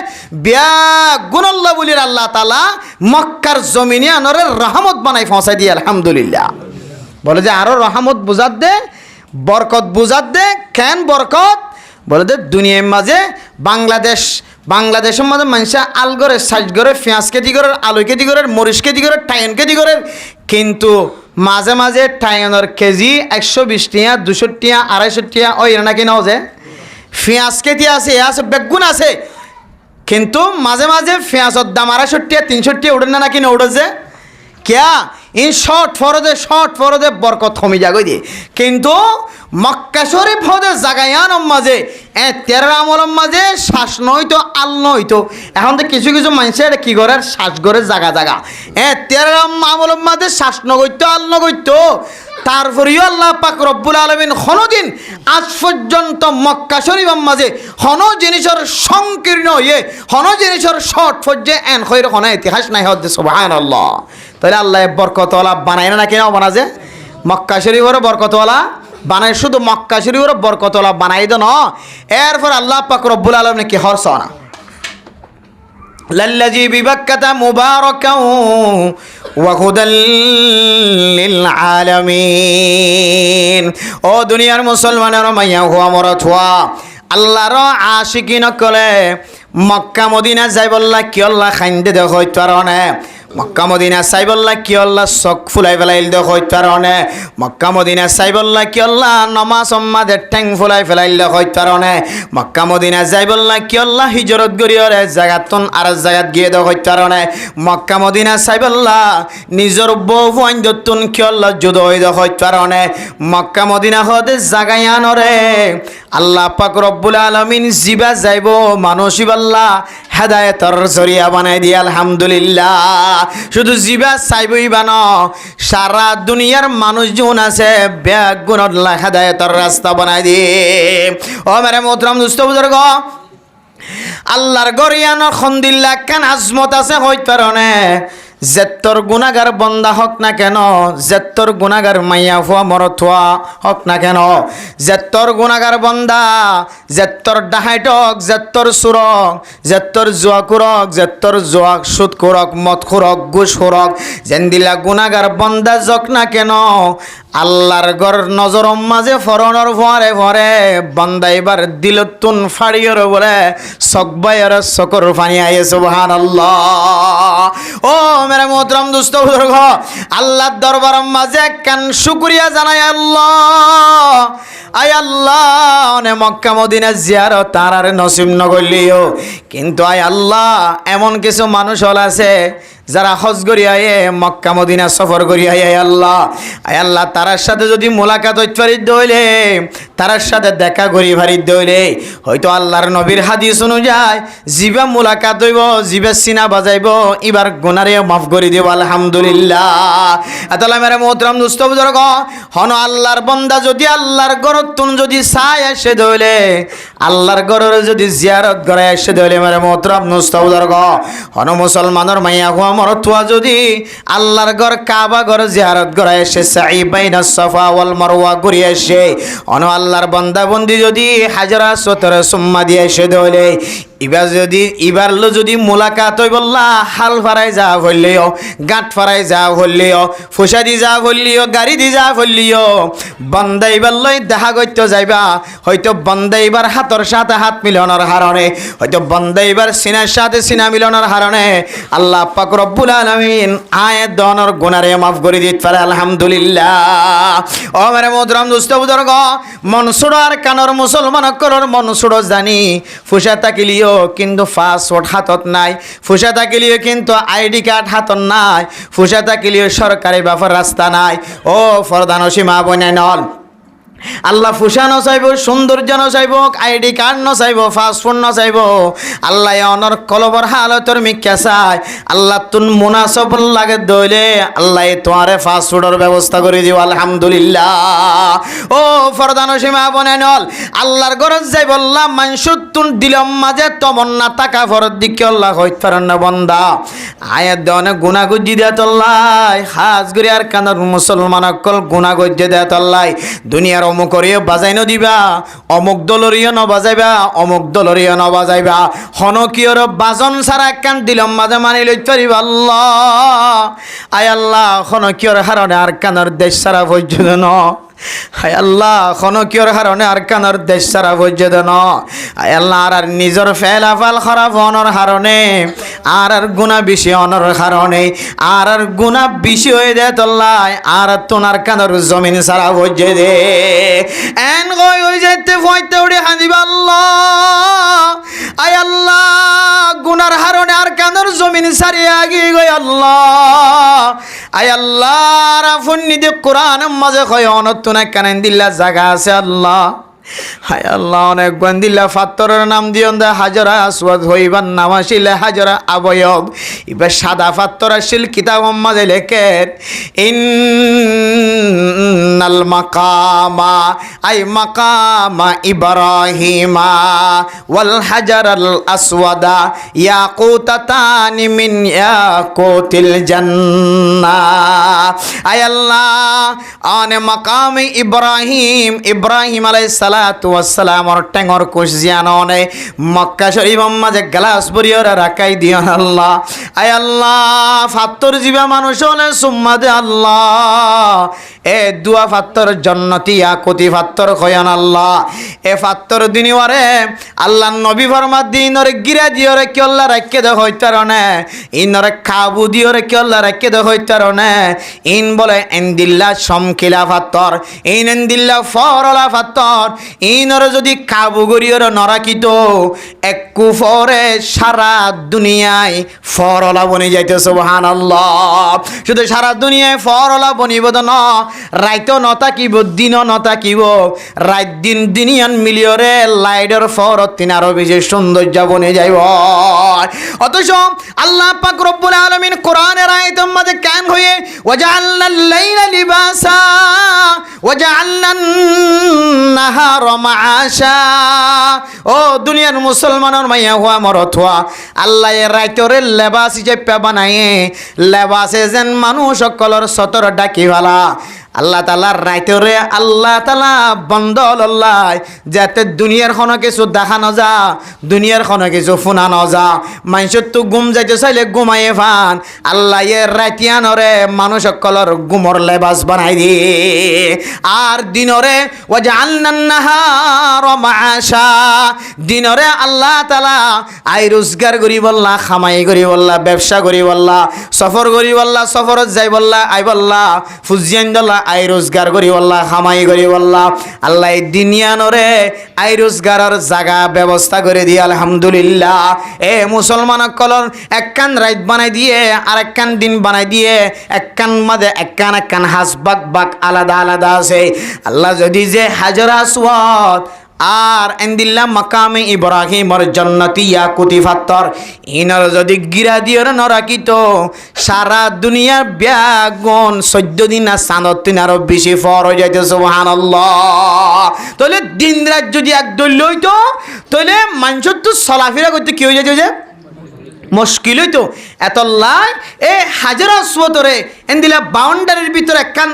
বেগুনাল্লাহ বলির আল্লাহ তাআলা মক্কার জমিনে আনরে রহমত বানাই পৌঁছাই দিয়ে আলহামদুলিল্লাহ বলে যে আরো রহমত বুঝাত দে বরকত বুঝাত দে কেন বরকত বলে যে দুনিয়ার মাঝে বাংলাদেশের মাঝে মানুষ আল করে সাইজ করে পেঁয়াজ কেজি করে আলু কেজি করে মরিচ কেজি করে টাইন কেজি করে কিন্তু মাঝে মাঝে টাইনের কেজি 120 টাকা 200 টাকা 250 টাকা ওই নাকি নাও যে পেঁয়াজ কেজি আছে বেগুন আছে কিন্তু মাঝে মাঝে পেঁয়াজের দাম 250 টাকা 300 টাকা উঠে না নাকি না উঠেছে क्या इन शॉर्ट फरदे बरकत कमी जागो দিয়ে কিন্তু মক্কা শরীফ হদে জাগায়ান মাঝে তেরার আমলম মাঝে শ্বাস নইতো আল নইতো এখন তো কিছু কিছু মানুষের কি করে শ্বাস করে জাগা তেরার আমলম মাঝে শ্বাস নগইতো আল নগইতো তারপরেও আল্লাহ পাক রব্বুল আলামিন কোনদিন আজ পর্যন্ত মক্কা শরীফের মাঝে কোন জিনিসের সংকীর্ণ হয়ে কোন জিনিসের শর্ট ফজ্জে এন খৈর কোন ইতিহাস নাই হদ সুবহানাল্লাহ তাহলে আল্লাহ বরকতওয়ালা বানায় না কেন বানা যে মক্কা শরীফের বরকতওয়ালা বানায়, শুধু মক্কা শরীফের বরকতওয়ালা বানাই দেন। এরপর আল্লাহ পাক রব্বুল আলামিন কি হরস না লাল্লাযী বিবাক্কাতা মুবারাকান ওয়া হুদাল লিল আলামিন। ও দুনিয়ার মুসলমানের মাইয়া হুয়া মরথুয়া আল্লাহর আশিকিন কলে মক্কা মদিনা যাই বললা কি আল্লাহ খাইন্দে দেখ হইতো আর মক্কা মদিনা চাই বললা কি আল্লাহ চক ফুলাই ফেলাইল দেখ হইতো আর মক্কা মদিনা চাই বললা কি আল্লাহ নমাজ সম্মাদের ঠ্যাং ফুলাই ফেলাইল দেখ হইতো আর মক্কা মদিনা যাই বললা কি আল্লাহ হিজরত গরিয়রে জায়গাতন আর জায়গাত গিয়ে দেখ হইতো আর মক্কা মদিনা চাই বললা নিজের বউ ফাইন্দতুন কি আল্লাহ যুদ হই দেখ হইতো আর মক্কা মদিনা হতে জাগাই আনরে আল্লাহ পাক রব্বুল আলামিন জিবা যাইব মানসিব আল্লাহ হেদায়েতর জরিয়া বানাই দিয়ে আলহামদুলিল্লাহ। শুধু জিবা চাইবই বানো সারা দুনিয়ার মানুষ যখন আছে ব্যাগ গুণত হেদায়েতর রাস্তা বানাই দিয়ে। ও মেরে মোহতরম দুস্থ বুজুর্গ আল্লাহর গরিয়ানোর খন্দিল্লা কান আজমত আছে হইতে পারে যেত্তর গুনাগার বন্দা হক না কেন, যেত্তর গুনাগার মাইয়া ফুয়া মরথুয়া হক না কেন, যেত্তর গুনাগার বন্দা, যেত্তর ডাহাইটক, যেত্তর সুরক, যেত্তর জুয়া কুরক, যেত্তর জুয়া সুদ কুরক, মদ খুরক, ঘুষ খুরক, জেন্দিলা গুনাগার বন্দা যক না কেন আল্লাহর গর নজর মাঝে ফরনর ভরে ভরে বন্দা এবার দিলতুন ফাড়িয়র বলে সকবাইয়ের সকর ফানি আয়ে সুবহানাল্লাহ। ও মেরে মোহতরম দুস্থ বুজুর্গ আল্লাহর দরবার মাঝে কান শুকরিয়া জানাই আল্লাহ আয় আল্লাহ অনে মক্কা মদিনা জিয়ারত তার আর নসিব নগলিও, কিন্তু আয় আল্লাহ এমন কিছু মানুষ হল আছে যারা হজ করি আয়ে মক্কা মদিনা সফর করি আয় আল্লাহ তারার সাথে যদি মোলাকাত হইতে হইলে তারার সাথে দেখা করি ভারিত হইলে হয়তো আল্লাহর নবীর হাদিস অনুযায়ী জিবা মোলাকাত হইব, জিবা সিনা বাজাইব, এবার গুনারে মাফ করে দিব আলহামদুলিল্লাহ। তাহলে মেরে মোহতরম দুস্থ বুজুর্গ হন আল্লাহর বন্দা যদি আল্লাহর গরতুন যদি চাই এসে ধইলে আল্লাহর গরের যদি জিয়ারত করে এসে ধইলে মেরে মোহতরম দুস্থ বুজুর্গ হন মুসলমানের মাইয়া হুয়া মরতুয়া যদি আল্লাহর ঘর কাবা ঘর জিয়ারত করে এসে সাই বাইনা সাফা ওয়াল মারওয়া ঘুরে এসে অন আল্লাহর বান্দা বন্দি যদি হাজরা সতর সুম্মা দিয়ে এসে ধইলে এবার যদি মোলাকাত হই বললা হাল ফারাই যা হইলেও গাঁট ফারাই যা হইলেও ফুসা দি যা হইলেও গাড়ি দি যা হইলেও বন্দা এবার লই দেখা করতে যাইবা হয়তো বন্দা এবার হাতর সাথে হাত মিলনের হারণে হয়তো বন্দা এবার সিনার সাথে সিনা মিলনের হারণে আল্লাহ পাক রব্বুল আলামিন আয়াত দনর গুনারে মাফ করে দিতে পারে আলহামদুলিল্লাহ। ও মেরে মোহতরম দোস্ত বুজুর্গ মনসুর আর কানর মুসলমান করর মনসুর জানি ফুসা তাকিলিও কিন্তু পাসপোর্ট হাতত নাই, ফুসা থাকিলেও কিন্তু আইডি কার্ড হাতত নাই, ফুসা থাকিলেও সরকারি ব্যাপার রাস্তা নাই। ও ফরদান সীমা বনাই নল আল্লাহ ফুসা নচাইব, সৌন্দর্য নচাইব, আইডি কার্ড নচাইব, পাসপোর্ট নচাইব, আল্লাহ অনর কলবর হালতর মিক্কা চাই আল্লাহ তুন মুনাসব লাগে দইলে আল্লাহ তোমারে পাসপোর্টের ব্যবস্থা করে দিব আলহামদুলিল্লাহ। ও ফরদান সীমা বনে নল আল্লাহর গরজ যাই বললাম মানসুর তুন দিলম মাঝে তমন্না টাকা ফরত দিকে আল্লাহ হইতে পারেন না বন্দা আয়াত দেওয়ানে গুনা গুজি দেয় তল্লাই হাজ গরি আর কানার মুসলমান অকল গুনা গুজি দেয় তল্লাই দুনিয়ার অমুকরিও বাজাই দিবা, অমুক দলরিও ন বাজাইবা, অমুক দলরিও ন বাজাইবা, হনকিয়র বাজন সারা কান দিলম মাঝে মানি লইতে পারিবা আল্লাহ আয় আল্লাহ হনকিয়র হারণে আর কানার দেশ সারা পর্যন্ত ন হায় আল্লাহ খনকিয়র হারণে আর কানার দেশ সারা পর্যন্ত ন আয় আল্লাহ আর নিজের ফেলাফাল খারাপ হনর হারণে আর গুণা বেশি হনর হারণে আর গুণা বেশি হয়ে দে তল্লাই আর তোনার কানার জমিন সারা পর্যে দে এন গই হয়ে যেতে ফইতে উড়ে হাঁদিবা আল্লাহ আয় আল্লাহ গুনার হারণে আর কানার জমিন সারিয়ে আগিয়ে গই আল্লাহ আয় আল্লাহ রাফুন্নি দে কোরআন মাঝে কয় অনত না কানেন দিল্লা জায়গা আছে আল্লাহ হায় আল্লাহ অনেক গন্দিল্লা ফাত্তরের নাম দিয়ন দে হাজরা আসওয়াদ হইবার নাম আসিলে হাজরা আবয়ব এবার সাদা ফাত্তর আসিল কিতাব মাঝে লেখের ইন্নাল মাকামা আই মাকামা ইব্রাহিমা ওয়াল হাজারাল আসওয়াদা ইয়াকুতাতানি মিন ইয়াকুতিল জান্নাহ আয় আল্লাহ আনে মাকামে ইব্রাহিম আলাইহিস সালাতু ওয়াস সালাম আর টেঙ্গর কোষ জিয়াননে মক্কা শরীফ মাঝে গ্লাস বরিয়র রাখাই দিও আল্লাহ আয় আল্লাহ ফাত্তর জিবা মানুষ হলে সুম্মা দে আল্লাহ এ দুয়া ফাত্তর জান্নাতি ইয়াকুতি ফাত্তর কয়ান আল্লাহ এ ফাত্তর দিনিওয়ারে আল্লাহ নবী ফরমাত দিনরে গিরা দিওরে কি আল্লাহ রাখকে দে হইতারনে ইনরে কাবু দিওরে কি আল্লাহ রাখকে দে হইতারনে ইন বলে এন্দিল্লা সমকিলা ফাত্তর ইন এন্দিল্লা ফরলা ফাত্তর ইনরে যদি কাবু গরিয়র নরাকিত এক কুফরে সারা দুনিয়ায় ফরলা বনি যাইতে সুবহানাল্লাহ শুধু সারা দুনিয়ায় ফরলা বনিব না রাইতো নতাকিব দিন নতাকিব রাত দিন দিনিয়ান মিলিয়রে লাইডর ফরত তিন আরো বেশি সৌন্দর্য বনে যাইব অথচ আল্লাহ পাক রব্বুল আলামিন কোরআনের আয়াতের মধ্যে কান হয়ে ওয়াজআলনাল লাইলা লিবাসা ওয়াজআলনান নাহারা মাআশা ও দুনিয়ার মুসলমানের মাইয়া হওয়া মরত হওয়া আল্লাহ এর রাইতরে লেবাস হিসেবে বানায়ে লেবাসে যেন মানুষ সকলের সতর ডাকিওয়ালা আল্লাহ তাআলার রাইতরে আল্লাহ তাআলা বন্দল্লাহ যাতে দুনিয়ার কোনো কিছু দেখানো যা দুনিয়ার কোনো কিছু ফুনানো যা মানুষের তো ঘুম যাইতে চাইলে ঘুমাইয়ে ফান আল্লাহ এর রাইতিয়ানরে মানুষ সকলের ঘুমর লেবাস বানাই দিয়ে আর দিনরে ওয়াজআলনান নাহারা মাআশা দিনরে আল্লাহ তাআলা আই রোজগার করি বললা খামাই করি বললা ব্যবসা করি বললা সফর করি বললা সফরত যাই বললা আই বললা ফুজিয়ান দল্লা আই রোজগার করি বললা খামাই করি বললা আল্লাহ দুনিয়ানরে আই রোজগারের জায়গা ব্যবস্থা করে দিয়ে আলহামদুলিল্লাহ এ মুসলমান কলর একখান রাত বানাই দিয়ে আর একখান দিন বানাই দিয়ে একখান মাঝে একখান হাসবাক বাক আলাদা আলাদা আছে আল্লাহ যদি যে হাজর আসওয়াদ আর এন্দিল্লা মাকামে ইব্রাহিমর জান্নাতি ইয়াকুতি ফাত্তর ইনর যদি গিরা দিয়র নরাকিত সারা দুনিয়ার ব্যাগুন 14 দিন আর 7 দিন আরো বেশি ফর হয়ে যাইতে সুবহানাল্লাহ তাহলে দিন রাত যদি একদল লইতো তাহলে মানুষের তো চলাফেরা করতে কি হয়ে যাইতো যে মুশকিল হইতো এত লাই এ হাজার আসওয়াদরে এন্দিলা বাউন্ডারির ভিতরে একখান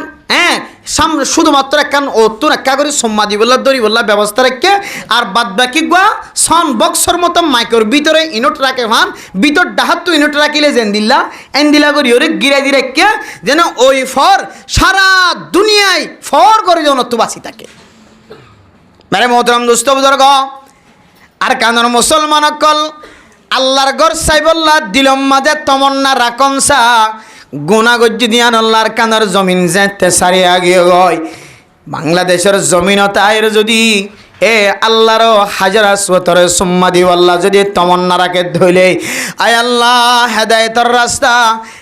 সামনে শুধুমাত্র একখান অতুন একা করে সম্মা দিবল্লা দড়ি বললা ব্যবস্থা রেখে আর বাদ বাকি গুয়া সন বক্সর মতো মাইকর ভিতরে ইনোট রাখে ভান ভিতর ডাহাত তো ইনোট রাখিলে যেন দিল্লা এন্দিলা করি ওরে গিরাই দি রেখে যেন ওই ফর সারা দুনিয়ায় ফর করে যেন তো বাঁচি থাকে মেরে মোহতরম দোস্ত বুজুর্গ আর কানর মুসলমান অকল আল্লাহর গর সাইবল্লা দিলম মাঝে তমন্না রাকনসা গুনা গজ্জি দিয়ান আল্লাহর কানার জমিন যেতে সারি আগে গয় বাংলাদেশের জমিনতায়ের যদি এ আল্লাহর হাজার আসওয়াতরে সুম্মা দিওয়াল্লাহ যদি তমন্না রাখে ধইলে আয় আল্লাহ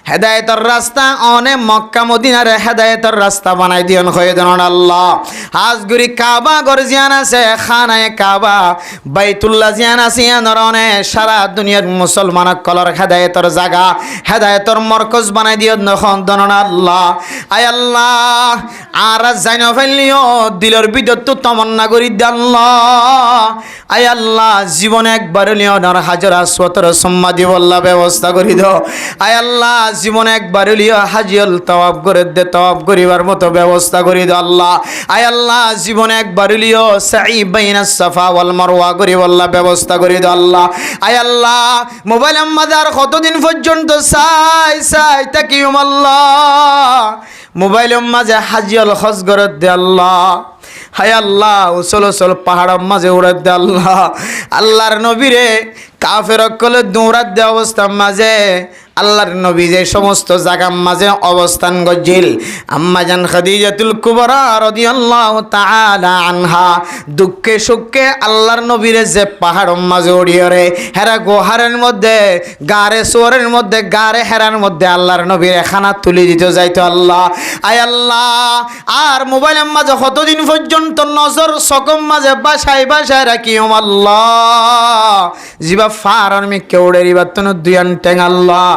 হেদায়েতের রাস্তা অনে মক্কা মদিনার হেদায়েতের রাস্তা বানাই দিয়ন হয়ে দেন আল্লাহ হাজগুড়ি কাবা গর জিয়ান আছে খানায় কাবা বাইতুল্লাহ জিয়ান আছে নরনে সারা দুনিয়ার মুসলমান কলর হেদায়েতের জায়গা হেদায়েতের মরকজ বানাই দিয়ন নখন দেন আল্লাহ আয় আল্লাহ আর জাইন ফেললিও দিলের ভিতর তো তমন্না করি দেন আয় আল্লাহ জীবনে একবার লিওনার হাজার আসওয়াতর সম্মা দিবল্লা ব্যবস্থা করি দাও আয় আল্লাহ জীবনে একবার লিও হাজিল তাওয়াব করে দে তাওয়াব করিবার মতো ব্যবস্থা করি দাও আল্লাহ আয় আল্লাহ জীবনে একবার লিও সাই বাইনাস সাফা ওয়াল মারওয়া করিবল্লা ব্যবস্থা করি দাও আল্লাহ আয় আল্লাহ মোবাইল আমাদের কতদিন পর্যন্ত সাই তাকিম আল্লাহ মোবাইল মাঝে হাজিল হজ করে দে আল্লাহ হায় আল্লাহ উসল পাহাড়ের মাঝে উড়াত দে আল্লাহ আল্লাহর নবীরে কাফের কলে দৌড়াত দে অবস্থার মাঝে আল্লাহর নবী যে সমস্ত জায়গার মাঝে অবস্থান করছিল, আম্মা জান খাদিজাতুল কুবরা রাদিয়াল্লাহু তাআলা আনহা দুঃখে সুখে আল্লাহর নবীরে যে পাহাড়ের মাঝে উড়িয়ে রে হেরা গোহারের মধ্যে গারে সোয়ারের মধ্যে গারে হেরার মধ্যে আল্লাহর নবীর খানা তুলে দিতে যাইতো। আল্লাহ আয় আল্লাহ, আর মোবাইলের মাঝে কতদিন পর্যন্ত নজর সকম মাঝে বাসায় রাখি আল্লাহ জিবা ফারার মি কেউড়ে রিবার তন দুয়ান টেং আল্লাহ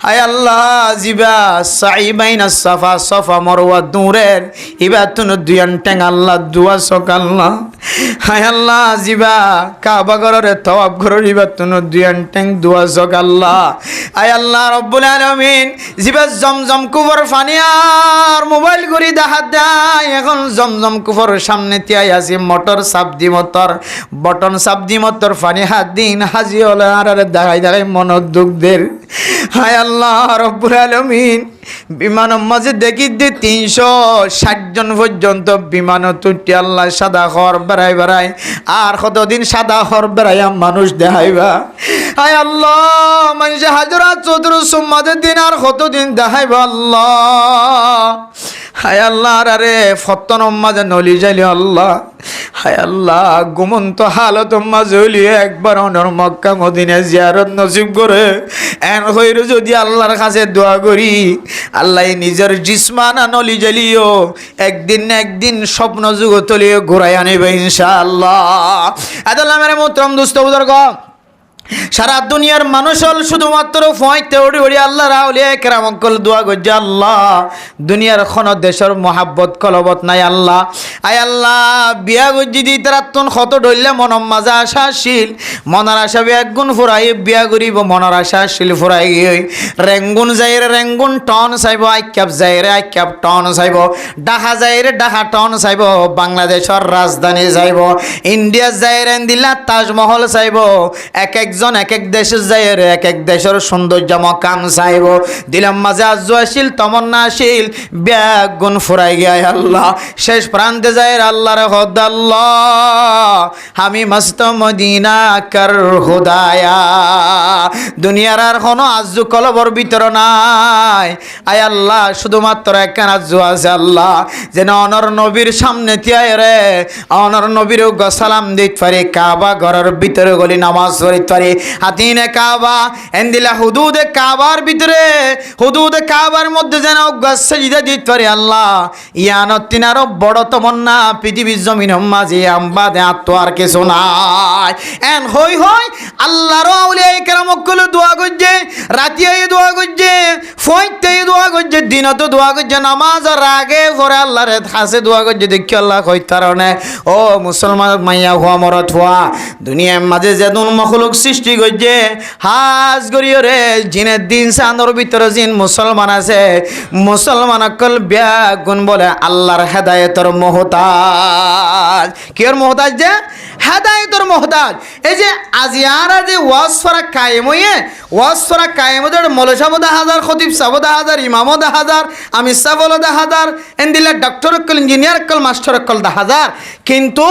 আয় আল্লাহ জিবা সাইবাইনা সাফা সফা মরওয়া দূরের ইবার তন দুয়ান টেং আল্লাহ দুয়া সক আল্লাহ আয় আল্লাহ জিবা কাবা ঘরের তওয়াব ঘরের ইবার তন দুয়ান টেং দুয়া সক আল্লাহ আয় আল্লাহ রব্বুল আলামিন জিবা জমজম কুবর ফানিয়ার মোবাইল করি দেখা দেয় এখন জমজম কুবরের সামনে তিয়াই আছে মোটর সাবদি মোটর বটন সাবদি মোটর ফানি হাত দিন হাজি হলে আর দেখাই মনের দুঃখদের হায় আল্লাহ রব্বুল আলামিন বিমানের মাঝে দেখি যে 360 জন পর্যন্ত বিমান তুটি আল্লাহ সাদা হর বেড়াই আর কতদিন সাদা হর বেড়াইয়া মানুষ দেখাইবা হায় আল্লাহ মানুষ হাজরা চৌধুরী সুম্মাদের দিন আর কতদিন দেখাইবা আল্লাহ হায় আল্লাহ আরে ফতন মাঝে নলি যাইলি আল্লাহ হায় আল্লাহ ঘুমন্ত হালত মাঝে হলিয়ে একবার অনর মক্কা মদিনা জিয়ারত নসিব করে এন হইর যদি আল্লাহর কাছে দোয়া করি আল্লাহ নিজের জিসমানা নলি জ্বালিও একদিন না একদিন স্বপ্ন জগৎ তলিয়ে ঘুরাই আনিবে ইনশাআল্লাহ। আদাল্লাহ মেরে মোহতরম দোস্ত বুজুর্গ, সারা দুনিয়ার মানুষ হল শুধুমাত্র ফয়তে উড়ি উড়ি আল্লাহ রাউলিয়া কেরামক কল দোয়া গজ্জে আল্লাহ দুনিয়ার খন দেশের মহাব্বত কলবত নাই আল্লাহ আয় আল্লাহ বিয়া গজ্জি দি তারাতন কত ডইলে মনম মাজা আশাশীল মনার আশা একগুণ ফুরাই বিয়া করিব মনার আশাশীল ফুরাই গই রেঙ্গুন যাইরে রেঙ্গুন টন চাইব আইক্যাপ যাইরে আইক্যাপ টন চাইব ডাহা যাইরে ডাহা টন চাইব বাংলাদেশের রাজধানী যাইব ইন্ডিয়া যাইরে দিলা তাজমহল চাইব এক একজন এক এক দেশে যায় রে এক এক দেশের সৌন্দর্য মকাম চাইব দিলাম মাঝে আজ আসিল তমন্না আসিল ব্যাগ গুণ ফুরাই গিয়া আল্লাহ শেষ প্রান্তে যায় আল্লাহ রে হদ আল্লাহ আমি মস্ত মদিনা কর হুদায়া দুনিয়ার আর কোনো আজু কলবর ভিতর নাই আয় আল্লাহ শুধুমাত্র একখান আজু আছে আল্লাহ যেন অনর নবীর সামনে তিয়ায় রে অনর নবীর সালাম দিতে পারি কাবা ঘরের ভিতরে গলি নামাজ পড়িতে পারি হাতিনে কাবা এন্দিলা হুদুদে কাবার ভিতরে হুদুদে কাবার মধ্যে যেন সাজদা দিতে পারি আল্লাহ ইয়ানত তিনারও বড় তমন্না পৃথিবীর জমিন মাঝে আম্বা দে আর কিছু নাই এন হই আল্লাহর আউলিয়া কেরামক গুলো দোয়া করছে রাতিয়া দোয়া করছে ফয়তে দোয়া করছে দিনত দোয়া করছে নামাজ আর আগে পরে আল্লাহর কাছে দোয়া করছে দেখি আল্লাহ কই কারণে ও মুসলমান মাইয়া হুয়া মরত হুয়া দুনিয়ার মাঝে যেদুন মখলুক সৃষ্টি করছে হাজ করিও রে জিনের দিন চাঁদর ভিতরে জিন মুসলমান আছে মুসলমান অকল ব্যাগুন বলে আল্লাহর হেদায়েতর মহতাজ কের মহতাজ যে হেদায়েতর মহতাজ এই যে আজিয়ারা যে ওয়াজ ফরা কায়েম হইয়ে ওয়াজ ফরা কায়েম হয়ে মৌলসাব 10,000 খতিব সাব 10,000 ইমাম 10,000 আমি সাবল 10,000 এন্দিলা ডক্টর অকল ইঞ্জিনিয়ার অকল মাস্টার অকল 10,000 কিন্তু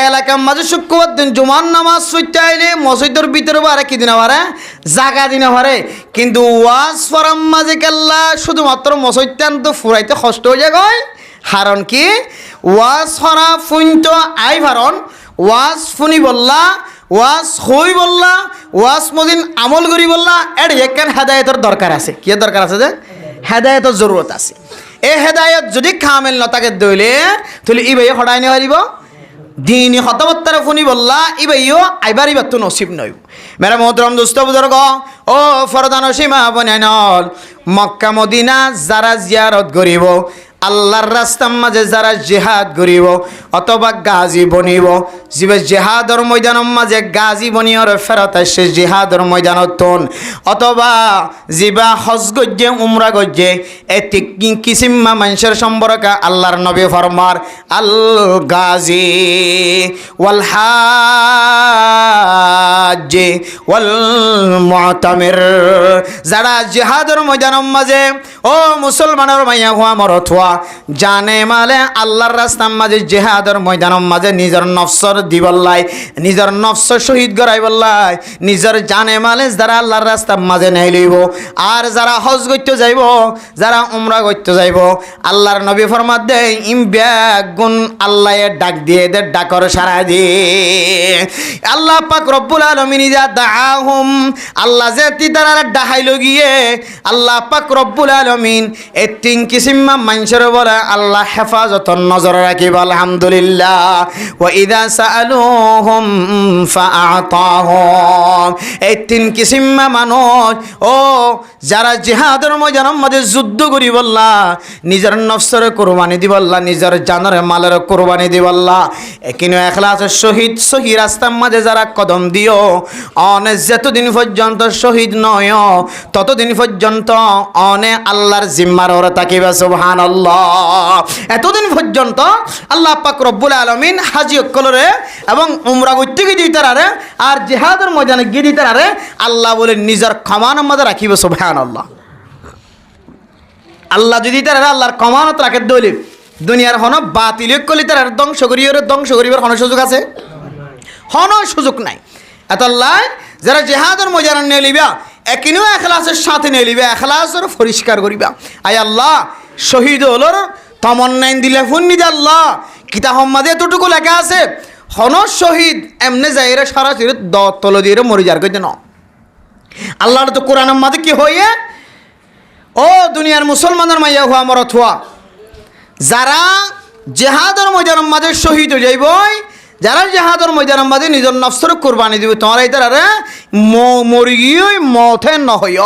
এলাকার মাঝে শুক্রবার দিন জুমার নামাজ সইতে আইলে মসজিদের ভিতরে আর কি দিন আবার জাগা দিন আবারে কিন্তু ওয়াজ ফরাম মাঝে কেল্লা শুধুমাত্র মসজিদান তো ফুরাইতে কষ্ট হয়ে যায় কারণ কি ওয়াজ ফরা ফুইন্ত আই ভারণ ওয়াজ ফুনি বললা ওয়াজ হই বললা ওয়াজ মদিন আমল করি বললা এর একখান হেদায়েতের দরকার আছে কি দরকার আছে যে হেদায়েতের জরুরত আছে এই হেদায়েত যদি কামেল ন তাকে দইলে তাহলে ই ভাই হড়াই নিয়ে হারিব দিন হতবত্তার ফুনি বললা ই ভাইও আইবার ইবার তো নসিব নই মেরা মোহতরম দোস্ত বুজুর্গ ও ফরদান সীমা বনাইনল মক্কা মদিনা যারা জিয়ারত করিব আল্লাহর রাস্তার মাঝে যারা জিহাদ করিব অথবা গাজী বনিব যিবে জিহাদর ময়দানের মাঝে গাজী বনিয়র ফেরত আসে জিহাদর ময়দানত অথবা যিবা হজ গজ্জে উমরা গজ্জে এটি কিসিম্মা মানুষের সম্পর্কে আল্লাহর নবী ফরমার আল গাজী ওয়াল হাজ্জি ওয়াল মুতামির যারা জিহাদর ময়দানের মাঝে ও মুসলমানের মাইয়া হুয়া মরথুয়া জানে মালে আল্লাহর রাস্তার মাঝে জেহাদের ময়দানের মাঝে নিজের নফসর দিবল্লাই নিজের নফস শহীদ করাই বললাই নিজের জানে মালে যারা আল্লাহর রাস্তার মাঝে নেই লইব আর যারা হজ করতে যাইব যারা উমরা করতে যাইব আল্লাহর নবী ফরমাত দেয় ব্যাগুন আল্লাহ ডাক দিয়ে এদের ডাকর সারা দিয়ে আল্লাহ পাক রব্বুল আলামিন ইজা দাআহুম আল্লাহ যে তারা ডাহাইল গিয়ে আল্লাহ পাক রব্বুল আলামিন এই তিন কিসিমা মানুষের বলে আল্লাহ হেফাজতর নজর রাখিব আলহামদুলিল্লাহ ওয়া ইযা সাআলুহুম ফাআতাহুম এই তিন কিসিমা মানুষ ও যারা জিহাদের ময়দানের মধ্যে যুদ্ধ করি বললা নিজের নফসের কুরবানি দিবল্লা নিজের জানের মালের কুরবানি দিবল্লা একিনো ইখলাসের শহীদ সহি রাস্তার মাঝে যারা কদম দিও অনে যতদিন পর্যন্ত শহীদ নয় ততদিন পর্যন্ত অনে আল্লাহর জিম্মার ওরা তাকিবা সুবহানাল্লাহ এতদিন পর্যন্ত আল্লাহ পাক রব্বুল আলামিন হাজি অকলরে এবং উমরা করতে গিয়ে দিতারে আর জিহাদের ময়দানে গিয়ে দিতারে আল্লাহ বলে নিজের ক্ষমার মধ্যে রাখিব সুবহানাল্লাহ আল্লাহ যদি তারা আল্লাহর কমানত রাখে দলিল দুনিয়ার হন বাতিল করলে তার ধ্বংস করিবার হন সুযোগ আছে হন সুযোগ নাই এত আল্লাহ যারা জেহাদের ময়দানে নিয়ে লিবা একিনও এখলাসের সাথে নিয়ে লিবা এখলাসের পরিষ্কার করিবা আয় আল্লাহ শহীদ হলোর তমন্নাইন দিলে ফুন্নি দে আল্লাহ কিতা হম্মাদে এতটুকু লেখা আছে হন শহীদ এমনে যাইরে সরাসরি তল দিয়ে মরি যার কইতে ন আল্লাহর তো কোরআনের মাঝে কি হইয়ে ও দুনিয়ার মুসলমানের মাইয়া হুয়া মরত হুয়া যারা জেহাদের ময়দানের মাঝে শহীদ হয়ে যাইব যারা জেহাদের ময়দানের মাঝে নিজের নফসের কোরবানি দিব তোমার এই তারা মরি গিয়ে মথে নহয়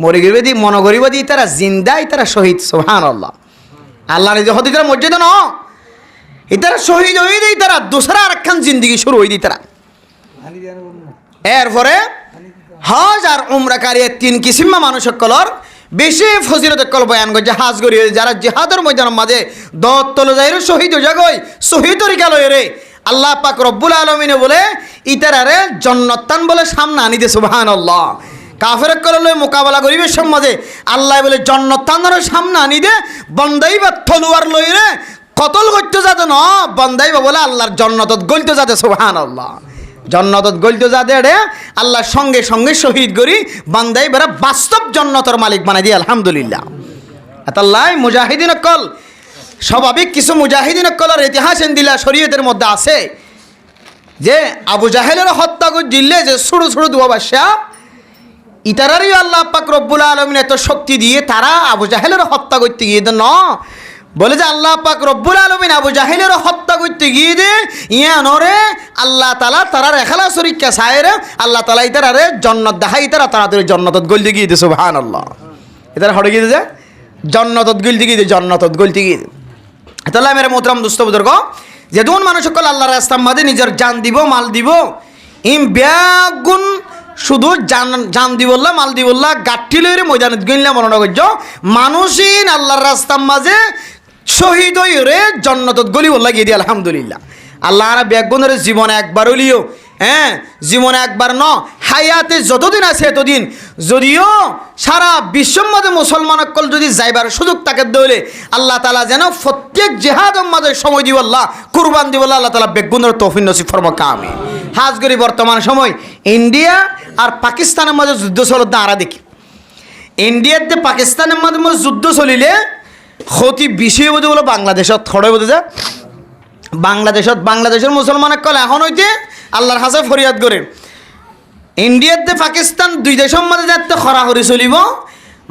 মরি গিয়ে দি মনে করিব দি তারা জিন্দাই তারা শহীদ সুবহানাল্লাহ আল্লাহ নিজে হতে তারা মর্যাদা ন ইতারা শহীদ হয়ে দিই তারা দোসরা আরেকখান জিন্দিগি শুরু হয়ে দিই তারা এরপরে হজ আর উমরাকারী তিন কিসিমা মানুষ সকলর বেশি ফজিলত কল বয়ান করছে হাজ করি যারা জিহাদের ময়দানের মাঝে দত্তল যাইরে শহীদ জাগই শহীদ তরিকা লয় রে আল্লাহ পাক রব্বুল আলামিনে বলে ইতারারে জান্নাতান বলে সামনে আনি দে সুবহানাল্লাহ কাফের কললে মোকাবেলা করিবে সমাজে আল্লাহ বলে জান্নাতানের সামনে আনি দে বন্দাই বা তলোয়ার লই রে কতল করতে যাতে ন বন্দাই বা বলে আল্লাহর জান্নাতত গলতে যাতে সুবহানাল্লাহ জন্নতত গলতে যাতে রে আল্লাহ সঙ্গে সঙ্গে শহীদ করি বান্দাই বেড়া বাস্তব জন্নতর মালিক বানাই দিয়ে আলহামদুলিল্লাহ আল্লাহ মুজাহিদিন কল স্বাভাবিক কিছু মুজাহিদিন কলের ইতিহাস দিলা শরীয়তের মধ্যে আছে যে আবু জাহেলের হত্যা করে দিলে যে ছোটো ছোটো দুয়া বাদশা ইতারারই আল্লাহ পাক রব্বুল আলামিন এত শক্তি দিয়ে তারা আবু জাহেলের হত্যা করতে গিয়ে ন বলে যে আল্লাহ পাক রব্বুল আলামিন আবু জাহেলের হত্যা করতে গিয়ে দে ইয়া নরে আল্লাহ তালা তারার এখালা শরীরকে সায়রে আল্লাহ তালা ইতারে জন্নত দেখাই তারা তাড়াতাড়ি জন্নতত গলতে গিয়ে দে সুবহানাল্লাহ ইতারা হটে গিয়ে যে জন্নতত গলতে গিয়ে দে জন্নতত গলতে গিয়ে তাহলে মেরে মোহতরম দোস্ত বুজুর্গ যেমন মানুষ সকল আল্লাহর রাস্তার মাঝে নিজের জান দিব মাল দিব ইম ব্যাগুন শুধু জান দিবল্লা মাল দিবল্লা গাঠি লইরে ময়দানে গইলা মনে করছ মানুষই আল্লাহর রাস্তার মাঝে শহীদ হইরে জন্নতত গলি বললা গিয়ে দি আলহামদুলিল্লাহ আল্লাহ আর ব্যাগুনের জীবনে একবার হলিও হ্যাঁ জীবনে একবার ন হায়াতে যতদিন আছে এতদিন যদিও সারা বিশ্বর মাঝে মুসলমান অকল যদি যাইবার সুযোগ তাকে দইলে আল্লাহ তালা যেন প্রত্যেক জেহাদের মাঝে সময় দিব আল্লাহ কুরবান দিব আল্লাহ তালা বেগুনের তৌফিক নসিব ফরমাক আমিন হাজ করি বর্তমান সময় ইন্ডিয়া আর পাকিস্তানের মাঝে যুদ্ধ চলত আরা দেখি ইন্ডিয়াতে পাকিস্তানের মাঝে যুদ্ধ চলিলে ক্ষতি বেশি বোধ বলো বাংলাদেশত থড়ে বোধ যা বাংলাদেশের মুসলমান অকল এখন হইতে আল্লাহর হাসে ফরিয়াদ করে ইন্ডিয়াতে পাকিস্তান দুই দেশের মাঝে যাতে খরাখরি চলিব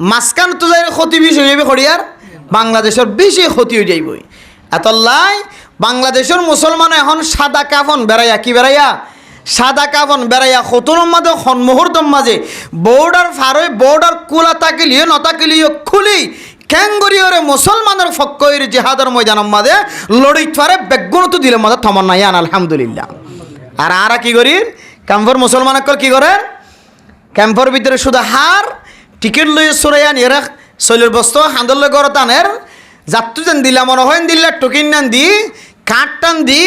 মাঝখান তো যাই ক্ষতি বেশি হয়ে যাবে খরিয়ার বাংলাদেশের বেশি ক্ষতি হয়ে যাইবই এতলাই বাংলাদেশের মুসলমান এখন সাদা কাফন বেড়াইয়া কি বেড়াইয়া সাদা কাফন বেড়াইয়া খতনের মাঝে মুহূর্তের মাঝে বর্ডার ফারই বর্ডার কুলা তাকিলিও নতাকিলিও খুলি ক্যাঙ্গরিওরে মুসলমানের ফক্কইর জিহাদের ময়দানের মাঝে লড়িত পারে বেগুনতো দিলে মাঝে থমন্নাই আন আলহামদুলিল্লাহ আর আরা কি করি ক্যাম্পর মুসলমান কি করে ক্যাম্পর ভিতরে শুধু হার টিকিট লইয়ে সরাইয়া নিয়ে শৈলের বস্তু হাঁদলে গড় টানের যাত্রু যেন দিলা মনে হয় দিল্লা টুকিন নান দি কাঠ টান দি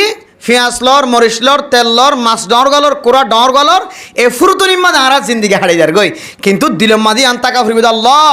পেঁয়াজ লর মরিচ লর তেল লর মাছ ডর গলর কুড়া ডর গলর এ ফুরুতরির মাঝে আরা জিন্দিগি হারিয়ে যার গই কিন্তু দিলের মাঝে আনতাকা ফুরিবিদ আল্লাহ